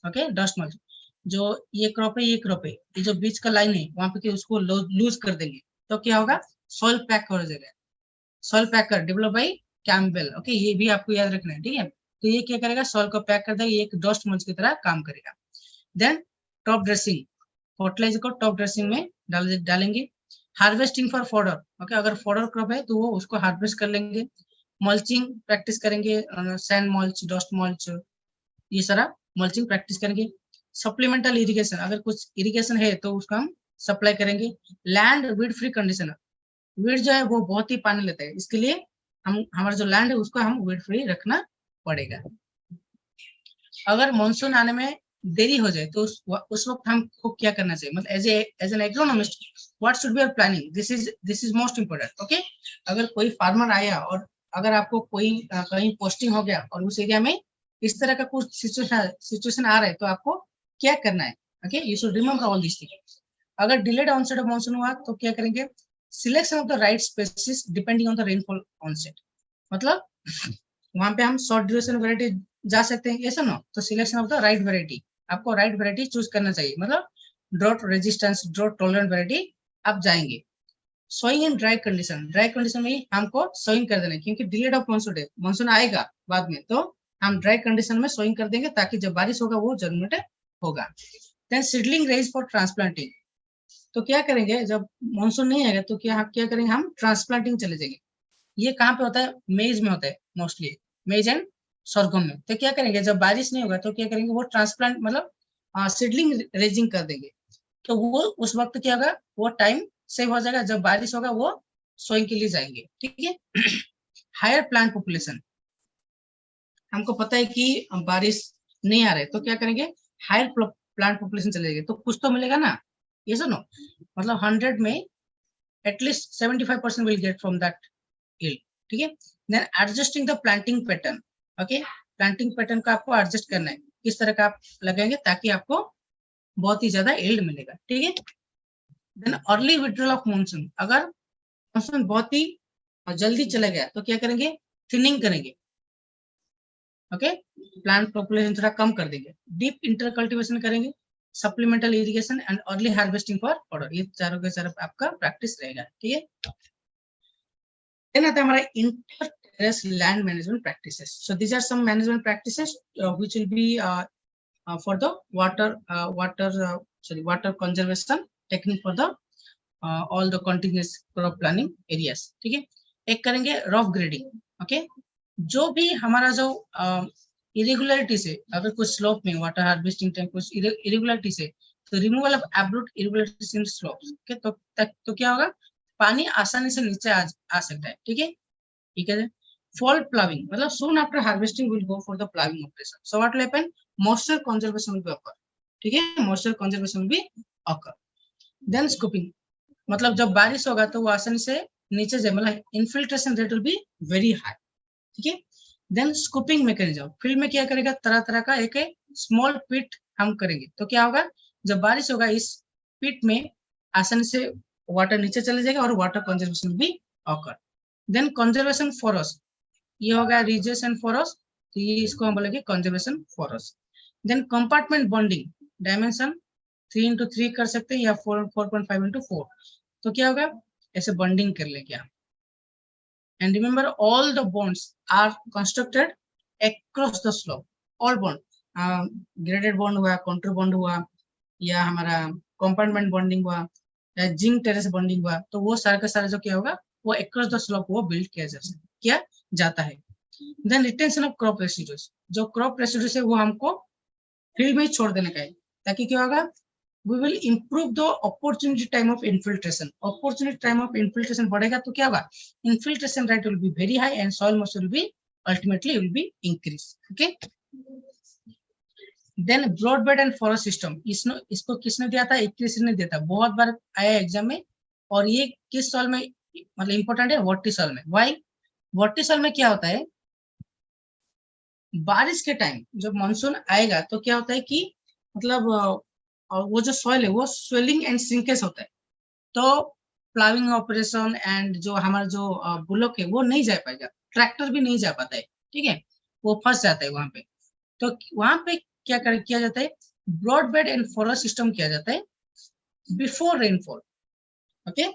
okay, dust mulch, जो ये क्रॉप है, ये क्रॉप है, ये जो बीच का लाइन है वहां पे उसको लूज कर देंगे, तो क्या होगा, सॉइल पैक हो जाएगा। Soil packer develop by Campbell, okay, ये भी आपको याद रखना है, ठीक है। तो ये क्या करेगा, सॉइल को पैक कर देगा, ये एक डस्ट मल्च की तरह काम करेगा। देन टॉप ड्रेसिंग, फर्टिलाइजर को टॉप ड्रेसिंग में डालेंगे। हार्वेस्टिंग फॉर फॉडर, ओके, अगर फॉडर क्रॉप है तो वो उसको हार्वेस्ट कर लेंगे। मल्चिंग प्रैक्टिस करेंगे, सैंड मल्च, डस्ट मल्च, ये सारा मल्चिंग प्रैक्टिस करेंगे। सप्लीमेंटल इरिगेशन, अगर कुछ इरिगेशन है तो उसका हम सप्लाई करेंगे। Land weed free condition, weed जो है वो बहुत ही पानी लेता है, इसके लिए हम हमारा जो लैंड है उसको हम वीड फ्री रखना पड़ेगा। अगर मानसून आने में देरी हो जाए तो उस वक्त हमको क्या करना चाहिए, मतलब as an agronomist what should be our planning, this is most important. Okay, अगर कोई फार्मर आया और अगर आपको कोई कहीं पोस्टिंग हो गया और उस एरिया में इस तरह का कुछ सिचुएशन आ रहा है तो आपको क्या करना है। Okay, you should remember all this thing. अगर डिलेड ऑनसेट ऑफ मानसून हुआ तो क्या करेंगे, selection of the right species depending on the rainfall onset, मतलब वहां पे हम शॉर्ट ड्यूरेशन वैरायटी जा सकते हैं, ऐसा ना, तो selection of the right variety, आपको राइट वैरायटी चूज करना चाहिए, मतलब drought resistance drought tolerant variety आप जाएंगे। सोइंग इन ड्राई कंडीशन में ही हमको सोइंग कर देना है, क्योंकि डिलेड ऑफ मानसून है, मानसून आएगा बाद में, तो हम ड्राई कंडीशन में सोइंग कर देंगे ताकि जब बारिश होगा वो जर्मिनेट होगा। Then seedling raise for transplanting, तो क्या करेंगे जब मानसून नहीं आएगा तो क्या करेंगे, हम ट्रांसप्लांटिंग चले जाएंगे। ये कहाँ पे होता है, मेज में होता है मोस्टली, मेज एंड sorghum में। तो क्या करेंगे जब बारिश नहीं होगा तो क्या करेंगे, वो ट्रांसप्लांट मतलब सीडलिंग रेजिंग कर देंगे, तो वो उस वक्त क्या होगा, वो टाइम सेव हो जाएगा, जब बारिश होगा वो सोइंग के लिए जाएंगे। ठीक है। हायर प्लांट पॉपुलेशन, हमको पता है कि बारिश नहीं आ रहे तो क्या करेंगे, हायर प्लांट पॉपुलेशन चले जाएंगे, तो कुछ तो मिलेगा ना, ये सुनो, मतलब 100 में at least 75% will get from that yield। ठीक है। Then adjusting the planting pattern, okay, planting pattern को आपको एडजस्ट करना है, किस तरह का आप लगाएंगे ताकि आपको बहुत ही ज्यादा yield मिलेगा। ठीक है। Then early withdrawal of monsoon, अगर मानसून बहुत ही जल्दी चला गया तो क्या करेंगे, थिनिंग करेंगे। ओके, प्लांट पॉपुलेशन थोड़ा कम कर देंगे, डीप इंटर कल्टिवेशन करेंगे, supplemental irrigation and early harvesting for order, ये चारों के चारों आपका प्रैक्टिस रहेगा। ठीक है। Then आता है हमारा inter terrace land management practices. So these are some management practices which will be for the water conservation technique for the all the continuous crop planning areas. ठीक है। एक करेंगे rough grading. Okay, जो भी हमारा जो irregularities है, अगर कुछ slope में water harvesting टाइम कुछ irregularities है, तो removal of abrupt irregularities in slopes. Okay, तो क्या होगा, पानी आसानी से नीचे आ सकता है। ठीक है। ठीक है। फॉल प्लाविंग, मतलब soon after harvesting will go for the plowing operation. So what will happen, moisture conservation will be occur. ठीक है, moisture conservation will be occur. Then scooping, मतलब जब बारिश होगा तो वो आसानी से नीचे जाए, मतलब infiltration rate will be very high. ठीक है। देन स्कूपिंग मैकेनिज्म, फील्ड में क्या करेगा, तरह तरह का एक स्मॉल पिट हम करेंगे, तो क्या होगा, जब बारिश होगा इस पिट में आसानी से वाटर नीचे चले जाएगा और वाटर कंजर्वेशन भी ऑकर। देन कंजर्वेशन फॉरेस्ट, ये होगा रिजेस एंड फॉरेस्ट, तो ये इसको हम बोलेंगे conservation forest. Then compartment bonding, dimension 3x3 कर सकते हैं या 4.5x4, तो क्या होगा, ऐसे बॉन्डिंग कर लेंगे आप। And remember, all the bonds are constructed across the slope. All bond, graded bond हुआ, contour bond हुआ, या हमारा compartment bonding हुआ, या जिंक टेरेस बॉन्डिंग हुआ, तो वो सारा का सारा जो क्या होगा, वो across the slope वो बिल्ड किया जाता है। Then retention of crop residues, जो crop residues है वो हमको फील्ड में ही छोड़ देने का है, ताकि क्या होगा, we will improve the opportunity time of infiltration. Opportunity time of infiltration बढ़ेगा तो क्या होगा, infiltration rate will be very high and soil moisture will be ultimately will be increased. Okay. Then broadbed and furrow system, इसको किसने दिया था, 21 ने दिया था, बहुत बार आया एग्जाम में, और ये किस सॉइल में मतलब इंपॉर्टेंट है, वर्टी सॉइल में। वाई, वर्टी सॉइल में क्या होता है, बारिश के टाइम जब मानसून आएगा तो क्या होता है कि मतलब और वो जो सॉइल है वो स्वेलिंग एंड श्रिंकेज होता है, तो प्लाविंग ऑपरेशन एंड जो हमारा जो बुलक है वो नहीं जा पाएगा, ट्रैक्टर भी नहीं जा पाता है। ठीक है, वो फंस जाता है वहां पे, तो वहां पे किया जाता है, broad bed and furrow system किया जाता है बिफोर रेनफॉल। ओके,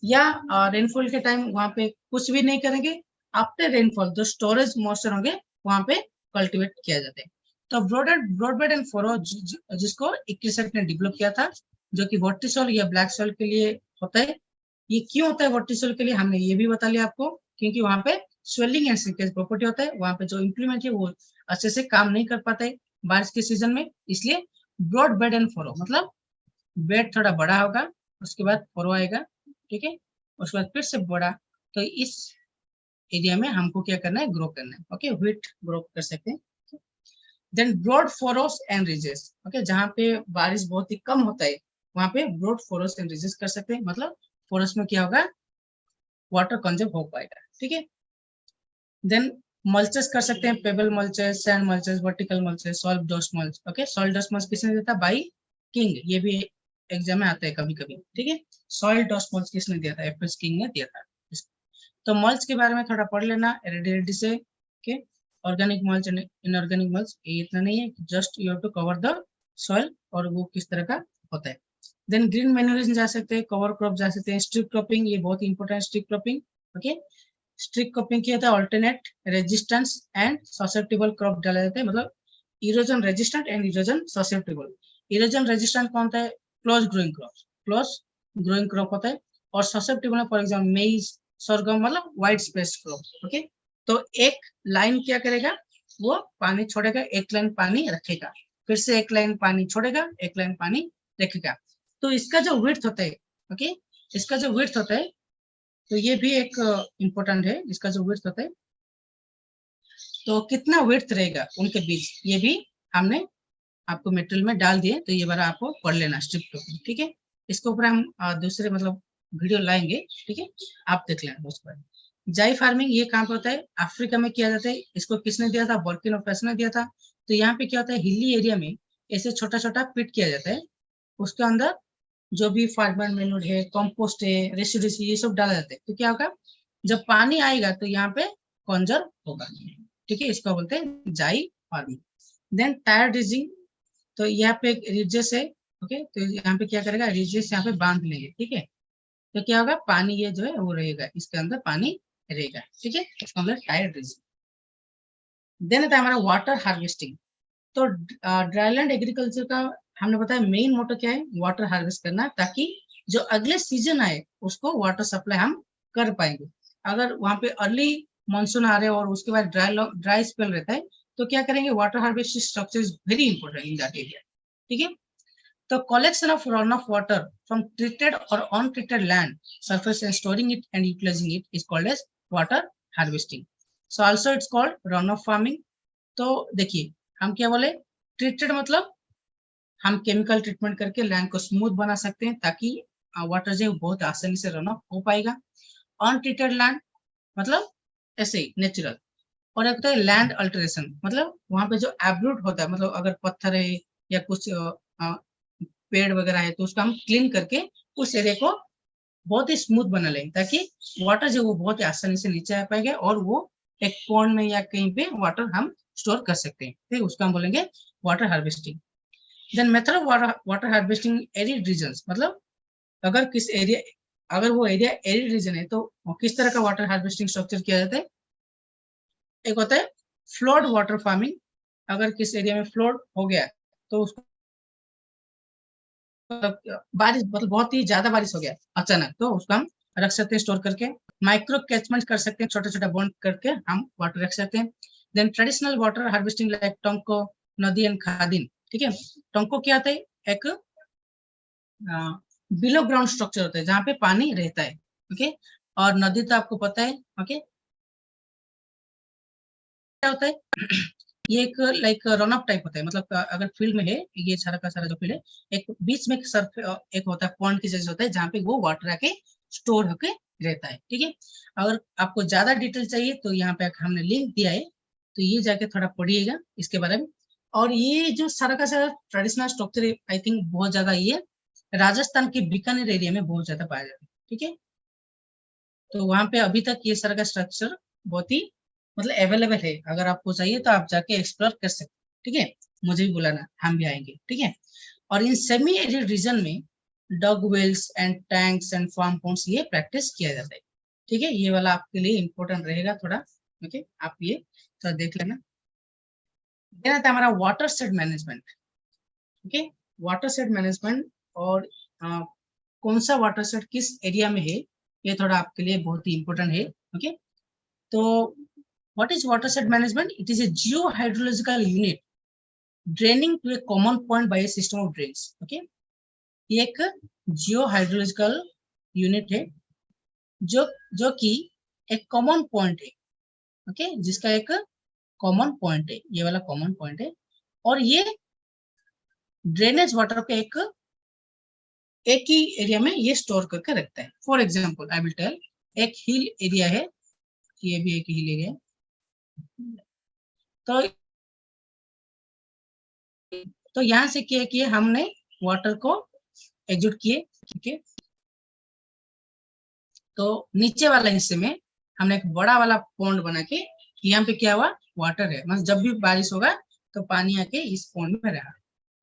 या रेनफॉल के टाइम वहां पे कुछ भी नहीं करेंगे, आफ्टर रेनफॉल जो स्टोरेज मॉइस्चर होंगे वहां पे कल्टीवेट किया जाता है। तो ब्रॉडबेड एंड फॉरो जिसको 21 ने डेवलप किया था, जो कि वर्टिसोल या ब्लैक सोल के लिए होता है। ये क्यों होता है वर्टिसोल के लिए, हमने ये भी बता लिया आपको, क्योंकि वहां पे स्वेलिंग एंड श्रिंकेज प्रॉपर्टी होता है, वहां पे जो इम्प्लीमेंट है वो अच्छे से काम नहीं कर पाता है बारिश के सीजन में, इसलिए ब्रॉड बेड एंड फॉरो, मतलब बेड थोड़ा बड़ा होगा, उसके बाद फॉरो आएगा। ठीक है, उसके बाद फिर से बड़ा, तो इस एरिया में हमको क्या करना है, ग्रो करना है। ओके, व्हीट ग्रो कर सकते हैं। Then broad furrows and ridges, okay, जहाँ पे बारिश बहुत ही कम होता है वहां पे ब्रॉड फॉरोस एंड रिजेस कर सकते हैं, मतलब फॉरेस्ट में क्या होगा, वाटर कंजर्व हो पाएगा, ठीक है। देन मल्चेस कर सकते हैं, pebble mulches, sand mulches, vertical mulches, soil dust mulch, okay. Soil dust mulch किसने दिया था, बाई किंग, ये भी एग्जाम में आता है कभी कभी, ठीक है। सॉइल डस्ट मल्च किसने दिया था, एफ.एस. किंग ने दिया था। तो मल्च के बारे में थोड़ा पढ़ लेना रेडी से, okay. Organic mulch and inorganic mulch, ये इतना नहीं है, just you have to cover the soil, और वो किस तरह का होता है। देन ग्रीन मैन्यूरिज्म जा सकते हैं, कवर क्रॉप जा सकते हैं, स्ट्रिप क्रॉपिंग, ये बहुत important, strip cropping, okay. Strip cropping किया था, alternate resistance and susceptible crop डाला जाता है, मतलब erosion resistant and erosion susceptible. Erosion resistant कौन होता है, close growing crop, close growing crop होता है, और ससेप्टेबल फॉर एग्जाम्पल मेज, sorghum मतलब वाइड स्पेस क्रॉप, ओके। तो एक लाइन क्या करेगा, वो पानी छोड़ेगा, एक लाइन पानी रखेगा, फिर से एक लाइन पानी छोड़ेगा, एक लाइन पानी रखेगा। तो इसका जो विड्थ होता है, ओके, इसका जो विड्थ होता है, तो ये भी एक इम्पोर्टेंट है, इसका जो विड्थ होता है, तो कितना विड्थ रहेगा उनके बीच, ये भी हमने आपको मटेरियल में डाल दिए, तो ये बार आपको पढ़ लेना स्ट्रिप टॉपिक, ठीक है। इसके ऊपर हम दूसरे मतलब वीडियो लाएंगे, ठीक है, आप देख लेना उस पर। जाई फार्मिंग ये कहाँ पे होता है, अफ्रीका में किया जाता है, इसको किसने दिया था, बुर्किना फासो ने दिया था। तो यहाँ पे क्या होता है, हिली एरिया में ऐसे छोटा छोटा पिट किया जाता है, उसके अंदर जो भी फार्मर मैन्योर है, कंपोस्ट है, रेसिड्यूज, ये सब डाला जाता है, तो क्या होगा, जब पानी आएगा तो यहाँ पे कंजर्व होगा, ठीक है, इसको बोलते हैं जाई फार्मिंग। देन टायर ड्रिजिंग, तो यहाँ पे रिजेस है, ओके, तो यहाँ पे क्या करेगा, रिजेस यहाँ पे बांध लेंगे, ठीक है, तो क्या होगा, पानी ये जो है वो रहेगा, इसके अंदर पानी रहेगा, ठीक है, इसका मतलब टायर ड्रिजिंग। देन हमारा वाटर हार्वेस्टिंग। तो ड्राईलैंड एग्रीकल्चर का हमने बताया मेन मोटो क्या है, वाटर हार्वेस्ट करना, ताकि जो अगले सीजन आए उसको वाटर सप्लाई हम कर पाएंगे। अगर वहां पे अर्ली मानसून आ रहे और उसके बाद ड्राई स्पेल रहता है, तो क्या करेंगे, water harvesting structure is very important in that area, ठीक है। The collection of runoff water from treated or untreated land surface and storing it and utilizing it is called as water harvesting. So also it's called runoff farming. तो देखिए हम क्या बोले, treated मतलब हम chemical treatment करके land को smooth बना सकते हैं, ताकि वाटर जो है बहुत आसानी से रन ऑफ हो पाएगा। अनट्रीटेड लैंड मतलब ऐसे ही नेचुरल, और एक होता है लैंड अल्टरेशन, मतलब वहां पे जो एब्रूट होता है, मतलब अगर पत्थर है या कुछ पेड़ वगैरह है, तो उसको हम क्लीन करके उस एरिया को बहुत ही स्मूथ बना लेंगे, ताकि वाटर जो वो बहुत ही आसानी से नीचे आ पाएगा, और वो एक पॉन्ड में या कहीं पे वाटर हम स्टोर कर सकते हैं, ठीक, उसको हम बोलेंगे water harvesting. Then method of water harvesting arid regions, मतलब अगर किस एरिया, अगर वो एरिया एरिड रीजन है, तो किस तरह का वाटर हार्वेस्टिंग स्ट्रक्चर किया जाता है। एक होता है फ्लड वाटर फार्मिंग, अगर किस एरिया में फ्लड हो गया तो उसको बारिश मतलब बहुत ही ज्यादा बारिश हो गया अचानक, तो उसको हम रख सकते हैं स्टोर करके। माइक्रो कैचमेंट कर सकते हैं, छोटा छोटा बॉन्ड करके हम वाटर रख सकते हैं। Then traditional water harvesting like tanka, nadi and खादिन, ठीक है। टोंको क्या होता है, एक बिलो ग्राउंड स्ट्रक्चर होता है जहाँ पे पानी रहता है, ओके। और नदी तो आपको पता है, ओके, क्या होता है ये एक लाइक रन अप टाइप होता है, मतलब अगर फील्ड में है, ये सारा का सारा जो फील्ड है, एक बीच में एक होता है पॉन्ड की जैसे होता है, जहाँ पे वो वाटर आके स्टोर होके रहता है, ठीक है। अगर आपको ज्यादा डिटेल चाहिए तो यहाँ पे हमने लिंक दिया है, तो ये जाके थोड़ा पढ़िएगा इसके बारे में। और ये जो सारा का सारा ट्रेडिशनल स्ट्रक्चर है, आई थिंक बहुत ज्यादा ये राजस्थान के बीकानेर एरिया में बहुत ज्यादा पाया जाता है, ठीक है। तो वहां पे अभी तक ये सारा का स्ट्रक्चर बहुत ही मतलब अवेलेबल है, अगर आपको चाहिए तो आप जाके एक्सप्लोर कर सकते हैं, ठीक है, मुझे भी बुलाना, हम भी आएंगे, ठीक है। और इन सेमी एरिड रीजन में dug wells and tanks and farm ponds ये प्रैक्टिस किया जाता है, ठीक है, ये वाला आपके लिए इंपॉर्टेंट रहेगा थोड़ा, ओके, आप ये थोड़ा देख लेना। देना था हमारा water set management, okay, water set management, और कौन सा वाटर सेट किस एरिया में है, ये थोड़ा आपके लिए बहुत ही इंपॉर्टेंट है, ओके। तो what is water set management? It is a geohydrological unit draining to a common point by a system of drains, okay। ये एक geohydrological unit है जो जो कि एक कॉमन पॉइंट है, ओके, जिसका एक कॉमन पॉइंट है, ये वाला कॉमन पॉइंट है, और ये ड्रेनेज वाटर को एक ही एरिया में ये स्टोर करके रखता है। For example I will tell, एक हिल एरिया है, ये भी एक हिल एरिया है, तो यहाँ से क्या किए हमने, वाटर को एग्जिट किए, ठीक है। तो नीचे वाला हिस्से में हमने एक बड़ा वाला पॉन्ड बना के, यहाँ पे क्या हुआ, वाटर है, मतलब जब भी बारिश होगा तो पानी आके इस पॉन्ड में रहा,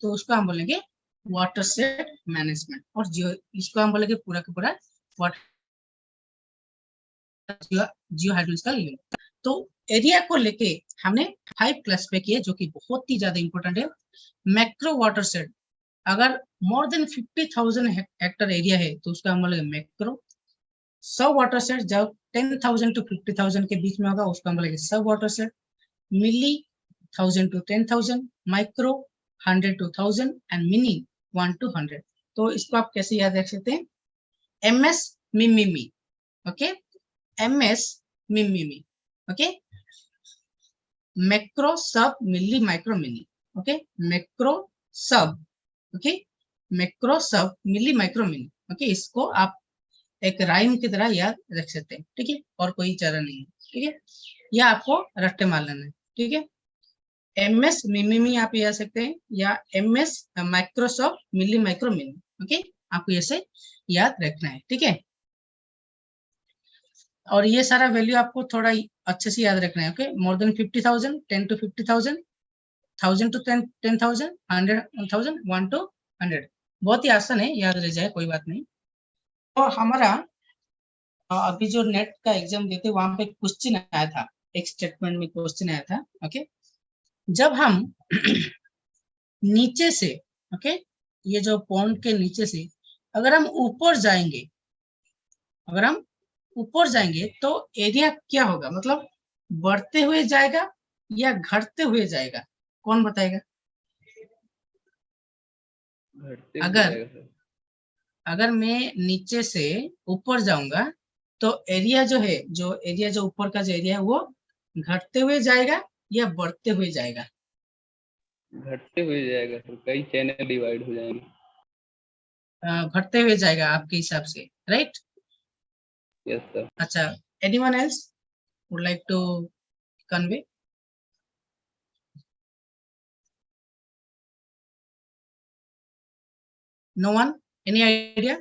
तो उसको हम बोलेंगे वाटर शेड मैनेजमेंट। और इसको हम बोलेंगे पूरा का पूरा वाटर जियो हाइड्रोलॉजिकल यूनिट। तो एरिया को लेके हमने 5 क्लासिफाई किए, जो कि बहुत ही ज्यादा इंपॉर्टेंट है। मैक्रो वाटर शेड, अगर मोर देन 50,000 हेक्टर एरिया है तो उसका हम बोलेंगे मैक्रो। सब वाटर शेड जब 10,000 to 50,000 के बीच में होगा उसको हम बोलेंगे sub watershed. Milli 1000 to 10,000, micro 100 to 1000 and mini 1 to 100। तो इसको आप कैसे याद रख सकते हैं, एमएस मिमी, ओके, एमएस मिमी, okay, macro sub milli micro mini, okay, macro sub, okay, macro sub milli micro mini, okay. इसको आप एक राइम की तरह याद रख सकते हैं, ठीक है, और कोई चारा नहीं है, ठीक है, या आपको रट्टे मार लेना है, ठीक है। एमएस मिमी आप याद सकते हैं, या MS Microsoft milli micro mini, okay, आपको ऐसे याद रखना है, ठीक है। और ये सारा वैल्यू आपको थोड़ा अच्छे से याद रखना है, okay. More than 50,000, 10 to 50,000, 1000 to 10,000, 100,000, 1 to 100, बहुत ही आसान है, याद रह जाए, कोई बात नहीं। तो हमारा अभी जो नेट का एग्जाम देते वहां पे क्वेश्चन आया था, एक स्टेटमेंट में क्वेश्चन आया था, ओके। जब हम नीचे से, ओके, ये जो पॉन्ड के नीचे से अगर हम ऊपर जाएंगे, अगर हम ऊपर जाएंगे तो एरिया क्या होगा, मतलब बढ़ते हुए जाएगा या घटते हुए जाएगा, कौन बताएगा। घटते हुए अगर जाएगा सर। अगर मैं नीचे से ऊपर जाऊंगा तो एरिया जो है, जो एरिया जो ऊपर का जो एरिया है वो घटते हुए जाएगा या बढ़ते हुए जाएगा। घटते हुए जाएगा सर, कई चैनल डिवाइड हो जाएंगे। घटते हुए जाएगा आपके हिसाब से, राइट। Yes sir. अच्छा, anyone else would like to convey. No one, any idea,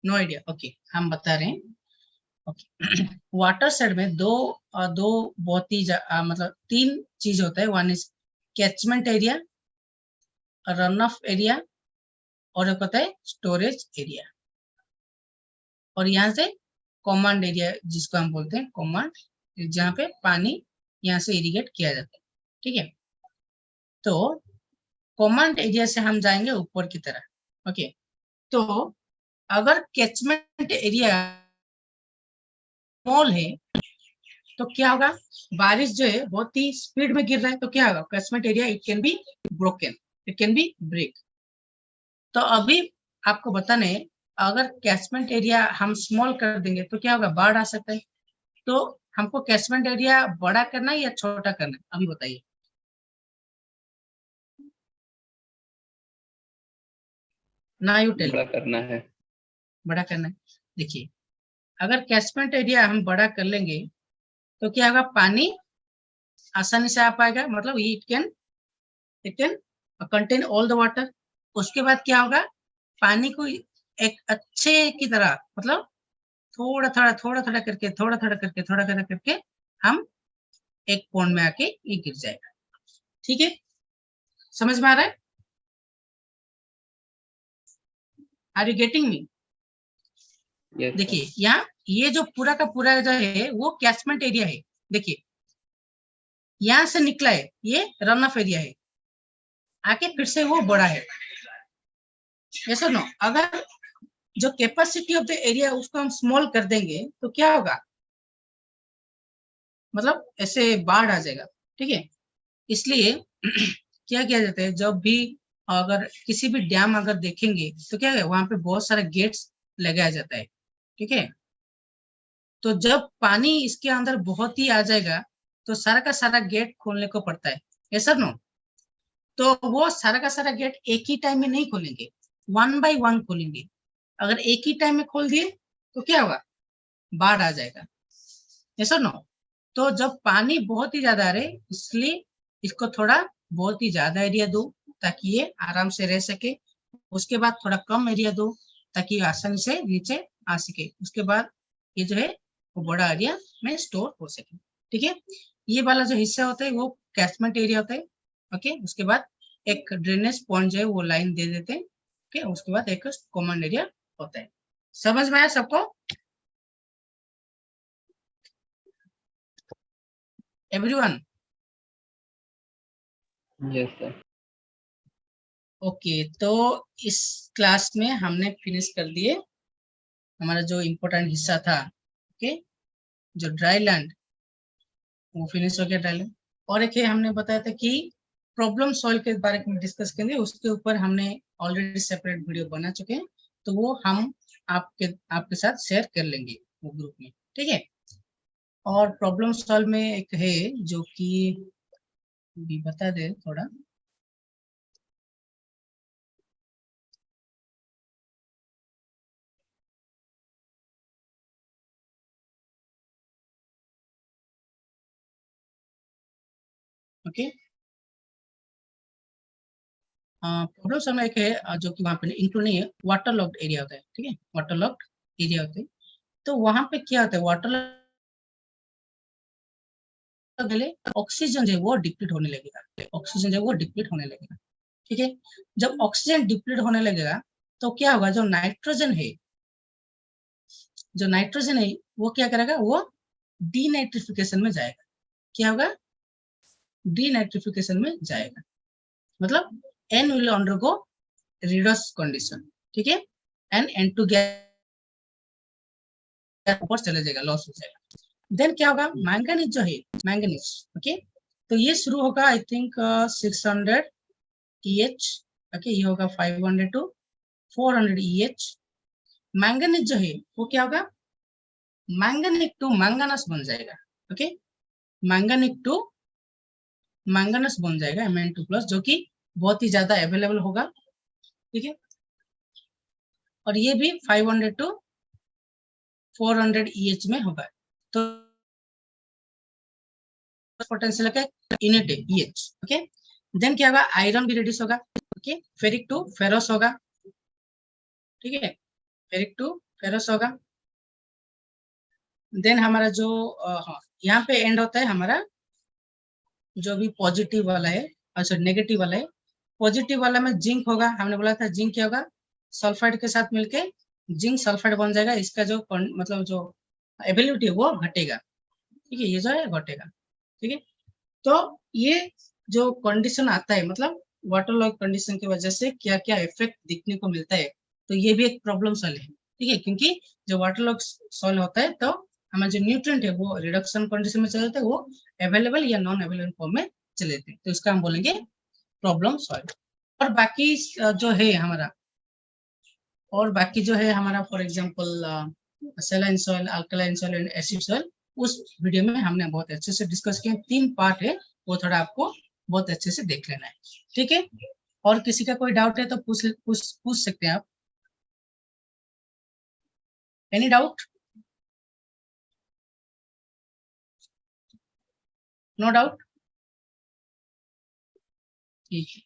no idea, okay, हम बता रहे हैं, ओके। वाटर शेड में दो बहुत ही मतलब 3 चीज होता है, one is catchment area, run of area, और एक होता है स्टोरेज एरिया, और यहाँ से कॉमांड एरिया जिसको हम बोलते हैं कॉमांड, जहाँ पे पानी यहाँ से इरिगेट किया जाता है, ठीक है। तो कॉमांड एरिया से हम जाएंगे ऊपर की तरह, ओके। तो अगर कैचमेंट एरिया स्मॉल है तो क्या होगा, बारिश जो है बहुत ही स्पीड में गिर रहा है तो क्या होगा, catchment area it can be broken, it can be break. तो अभी आपको बताने, अगर कैचमेंट एरिया हम स्मॉल कर देंगे तो क्या होगा, बाढ़ आ सकता है। तो हमको कैचमेंट एरिया बड़ा करना है या छोटा करना है, अभी बताइए। ना यू टेल, बड़ा करना है। बड़ा करना है। देखिए, अगर कैचमेंट एरिया हम बड़ा कर लेंगे तो क्या होगा, पानी आसानी से आ पाएगा, मतलब it can contain all the water. उसके बाद क्या होगा, पानी को एक अच्छे की तरह, मतलब थोड़ा थोड़ा थोड़ा थोड़ा करके, थोड़ा थोड़ा करके, थोड़ा थोड़ा करके हम एक पॉन्ड में आके ये गिर जाएगा, ठीक है, समझ में आ रहा है, are you getting me. Yes sir. देखिए यहाँ ये जो पूरा का पूरा जो है वो कैचमेंट एरिया है, देखिए यहाँ से निकला है, ये रन ऑफ एरिया है, आके फिर से वो बड़ा है, ऐसा नो। अगर जो कैपेसिटी ऑफ द एरिया उसको हम स्मॉल कर देंगे तो क्या होगा, मतलब ऐसे बाढ़ आ जाएगा, ठीक है। इसलिए क्या किया जाता है, जब भी अगर किसी भी डैम अगर देखेंगे तो क्या है, वहां पे बहुत सारे गेट्स लगाया जाता है, ठीक है। तो जब पानी इसके अंदर बहुत ही आ जाएगा तो सारा का सारा गेट खोलने को पड़ता है, यस सर नो? तो वो सारा का सारा गेट एक ही टाइम में नहीं खोलेंगे, 1 बाय 1 खोलेंगे। अगर एक ही टाइम में खोल दिए तो क्या होगा, बाढ़ आ जाएगा, यस सर नो? तो जब पानी बहुत ही ज्यादा आ रहे, इसलिए इसको थोड़ा बहुत ही ज्यादा एरिया दो ताकि ये आराम से रह सके। उसके बाद थोड़ा कम एरिया दो ताकि आसानी से नीचे आ सके। उसके बाद ये जो है वो बड़ा एरिया में स्टोर हो सके, ठीक है? ये वाला जो हिस्सा होता है वो कैचमेंट एरिया होता है, ओके? उसके बाद एक ड्रेनेज पॉइंट जो है वो लाइन दे देते हैं, ओके? उसके बाद एक कॉमन एरिया होता है। समझ में आया सबको? एवरीवन? Yes sir. ओके, तो इस क्लास में हमने फिनिश कर दिए हमारा जो इम्पोर्टेंट हिस्सा था, ओके? जो ड्राई लैंड वो फिनिश हो गया ड्राई लैंड। और एक है हमने बताया था कि प्रॉब्लम सॉल्व के बारे में डिस्कस करेंगे, उसके ऊपर हमने ऑलरेडी सेपरेट वीडियो बना चुके हैं, तो वो हम आपके साथ शेयर कर लेंगे वो ग्रुप में, ठीक है? और प्रॉब्लम सॉल्व में एक है जो कि भी बता दे थोड़ा। ओके, प्रॉब्लम सॉल्व में एक है जो कि वहाँ पे इंक्लूड नहीं है, वाटर लॉक्ड एरिया होता है, ठीक है? वाटर लॉक्ड एरिया होते हैं, तो वहां पे क्या होता है, वाटर ऑक्सीजन जो है वो डिप्लीट होने लगेगा, ऑक्सीजन जो है वो डिप्लीट होने लगेगा, ठीक है? जब ऑक्सीजन डिप्लीट होने लगेगा तो क्या होगा, जो नाइट्रोजन है, जो नाइट्रोजन है वो क्या करेगा, वो डीनाइट्रिफिकेशन में जाएगा। क्या होगा, डीनाइट्रिफिकेशन में जाएगा, मतलब N will undergo redox condition, ठीक है? एन N2 गैस ऊपर चले जाएगा, लॉस हो जाएगा। देन क्या होगा, मैंगनीज जो है, मैंगनीज, ओके? तो ये शुरू होगा आई थिंक 600 EH, ओके? ये होगा 500 to 400 EH। मैंगनीज जो है वो क्या होगा, मैंगनीज टू मैंगनस बन जाएगा, ओके? मैंगनीज टू मैंगनस बन जाएगा, Mn2+, जो कि बहुत ही ज्यादा अवेलेबल होगा, ठीक है? और ये भी 500 to 400 EH में होगा। तो पोटेंशियल का यूनिट है EH, ओके? देन क्या होगा, आयरन भी रिड्यूस होगा, ओके? फेरिक टू फेरस होगा, ठीक है? फेरिक टू फेरस होगा। देन हमारा जो हाँ, यहाँ पे एंड होता है हमारा जो भी पॉजिटिव वाला है, अच्छा नेगेटिव वाला है। पॉजिटिव वाला में जिंक होगा, हमने बोला था जिंक क्या होगा, सल्फाइड के साथ मिलके जिंक सल्फाइड बन जाएगा, इसका जो मतलब जो एबिलिटी है वो घटेगा, ठीक है? ये जो है घटेगा, ठीक है? तो ये जो कंडीशन आता है, मतलब वाटर लॉग कंडीशन की वजह से क्या क्या इफेक्ट दिखने को मिलता है, तो ये भी एक प्रॉब्लम सॉल्व है, ठीक है? क्योंकि जो वाटर लॉग सॉल्व होता है तो हमारे जो न्यूट्रिएंट है वो रिडक्शन कंडीशन में चले जाते हैं, वो अवेलेबल या नॉन अवेलेबल फॉर्म में चले जाते हैं, तो इसका हम बोलेंगे प्रॉब्लम सॉल्व। और बाकी जो है हमारा, और बाकी जो है हमारा for example saline soil, alkaline soil and acid soil, उस वीडियो में हमने बहुत अच्छे से डिस्कस किया, 3 पार्ट है, वो थोड़ा आपको बहुत अच्छे से देख लेना है, ठीक है? और किसी का कोई डाउट है तो पूछ सकते हैं आप। Any doubt? No doubt? ठीक है।